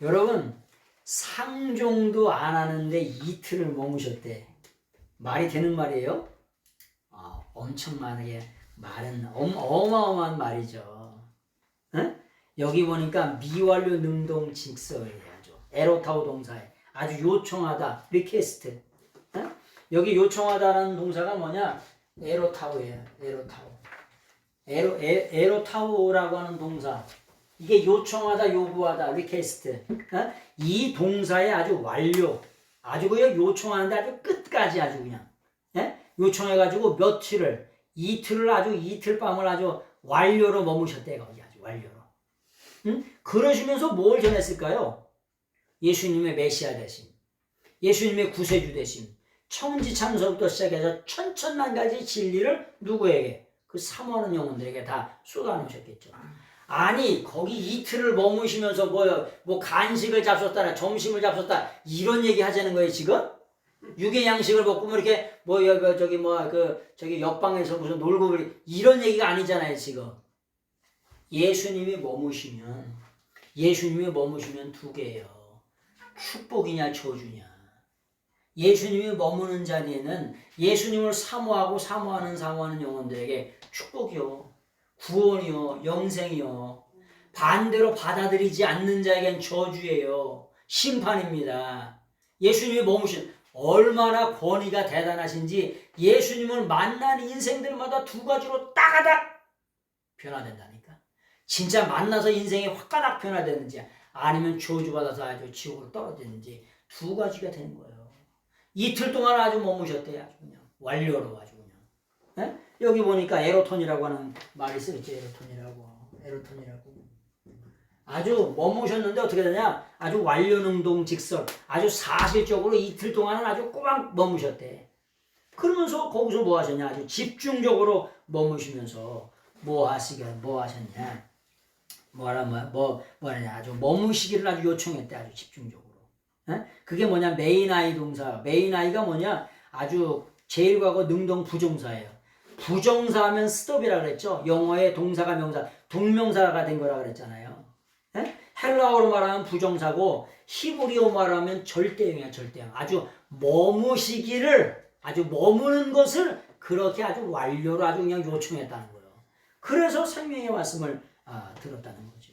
여러분, 상종도 안 하는데 이틀을 머무셨대. 말이 되는 말이에요? 엄청나게 말은 어마어마한 말이죠. 여기 보니까 미완료 능동 직서예요. 에로타오 동사에 아주 요청하다, 리퀘스트. 여기 요청하다라는 동사가 뭐냐? 에로타오예요. 에로타오라고 하는 동사. 이게 요청하다, 요구하다, 리퀘스트. 이 동사의 아주 완료. 아주 그냥 요청하는데 아주 끝까지 아주 그냥. 요청해가지고 이틀을 아주 이틀 밤을 아주 완료로 머무셨대요. 거기 아주 완료로. 그러시면서 뭘 전했을까요? 예수님의 메시아 되심, 예수님의 구세주 되심, 천지창조부터 시작해서 천천만 가지 진리를 누구에게? 그 사모하는 영혼들에게 다 쏟아놓으셨겠죠. 아니 거기 이틀을 머무시면서 뭐 간식을 잡섰다, 점심을 잡섰다 이런 얘기 하자는 거예요 지금? 육의 양식을 먹고 뭐 이렇게 저기 옆방에서 무슨 놀고 이런 얘기가 아니잖아요 지금. 예수님이 머무시면 두 개예요. 축복이냐 저주냐. 예수님이 머무는 자리에는 예수님을 사모하는 영혼들에게 축복이요, 구원이요, 영생이요. 반대로 받아들이지 않는 자에겐 저주예요, 심판입니다. 예수님이 머무신 얼마나 권위가 대단하신지 예수님을 만나는 인생들마다 두 가지로 따가닥 변화된다니까. 진짜 만나서 인생이 확가닥 변화되는지 아니면 저주받아서 아주 지옥으로 떨어지는지 두 가지가 되는 거예요. 이틀 동안 아주 머무셨대요. 아주 그냥 완료로 아주 그냥. 여기 보니까 에로톤이라고 하는 말이 쓰였죠. 에로톤이라고. 아주 머무셨는데 어떻게 되냐? 아주 완료능동직설, 아주 사실적으로 이틀 동안은 아주 꼬박 머무셨대. 그러면서 거기서 뭐 하셨냐? 아주 집중적으로 머무시면서 뭐 하셨냐? 뭐하냐? 아주 머무시기를 아주 요청했대. 아주 집중적으로. 에? 그게 뭐냐? 메인아이 동사. 메인아이가 뭐냐? 아주 제일 과거 능동 부정사예요. 부정사하면 stop이라 그랬죠. 영어의 동사가 명사, 동명사가 된 거라 그랬잖아요. 에? 헬라어로 말하면 부정사고 히브리어 말하면 절대형이야. 절대형. 아주 머무시기를, 아주 머무는 것을 그렇게 아주 완료로 아주 그냥 요청했다는 거예요. 그래서 생명의 말씀을 들었다는 거죠.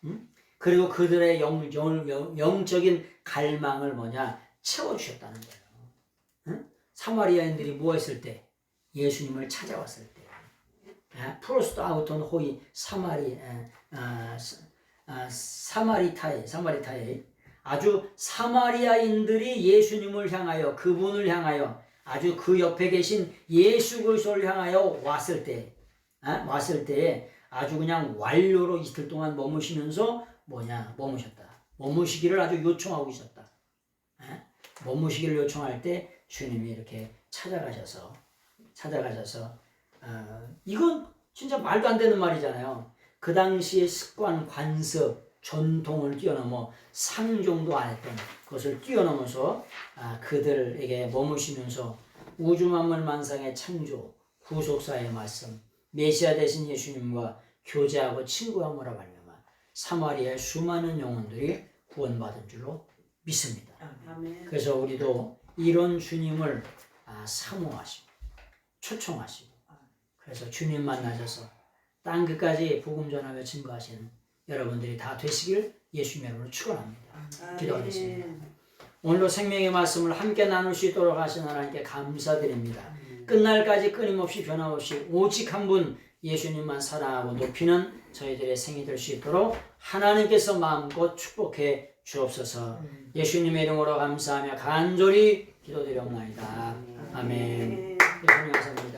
응? 그리고 그들의 영적인 갈망을 채워주셨다는 거예요. 응? 사마리아인들이 뭐 했을 때? 예수님을 찾아왔을 때. 프로스트 아우톤 호이 사마리타에 아주 사마리아인들이 예수님을 향하여, 그분을 향하여, 아주 그 옆에 계신 예수 그리스도를 향하여 왔을 때 아주 그냥 완료로 이틀 동안 머무시면서 머무셨다. 머무시기를 아주 요청하고 있었다. 머무시기를 요청할 때 주님이 이렇게 찾아가셔서 이건 진짜 말도 안 되는 말이잖아요. 그 당시의 습관, 관습, 전통을 뛰어넘어 상종도 안 했던 것을 뛰어넘어서 그들에게 머무시면서 우주 만물 만상의 창조, 구속사의 말씀, 메시아 되신 예수님과 교제하고 친구함으로 말미암아 사마리아의 수많은 영혼들이 구원받은 줄로 믿습니다. 아멘. 그래서 우리도 이런 주님을 사모하시고 초청하시고, 그래서 주님 만나셔서 땅 끝까지 복음 전하며 증거하시는 여러분들이 다 되시길 예수님 이름으로 축원합니다. 기도하겠습니다. 오늘도 생명의 말씀을 함께 나눌 수 있도록 하신 하나님께 감사드립니다. 끝날까지 끊임없이 변함없이 오직 한 분 예수님만 사랑하고 높이는 저희들의 생이 될 수 있도록 하나님께서 마음껏 축복해 주옵소서. 예수님의 이름으로 감사하며 간절히 기도드리옵나이다. 아멘. 예수님 감사합니다.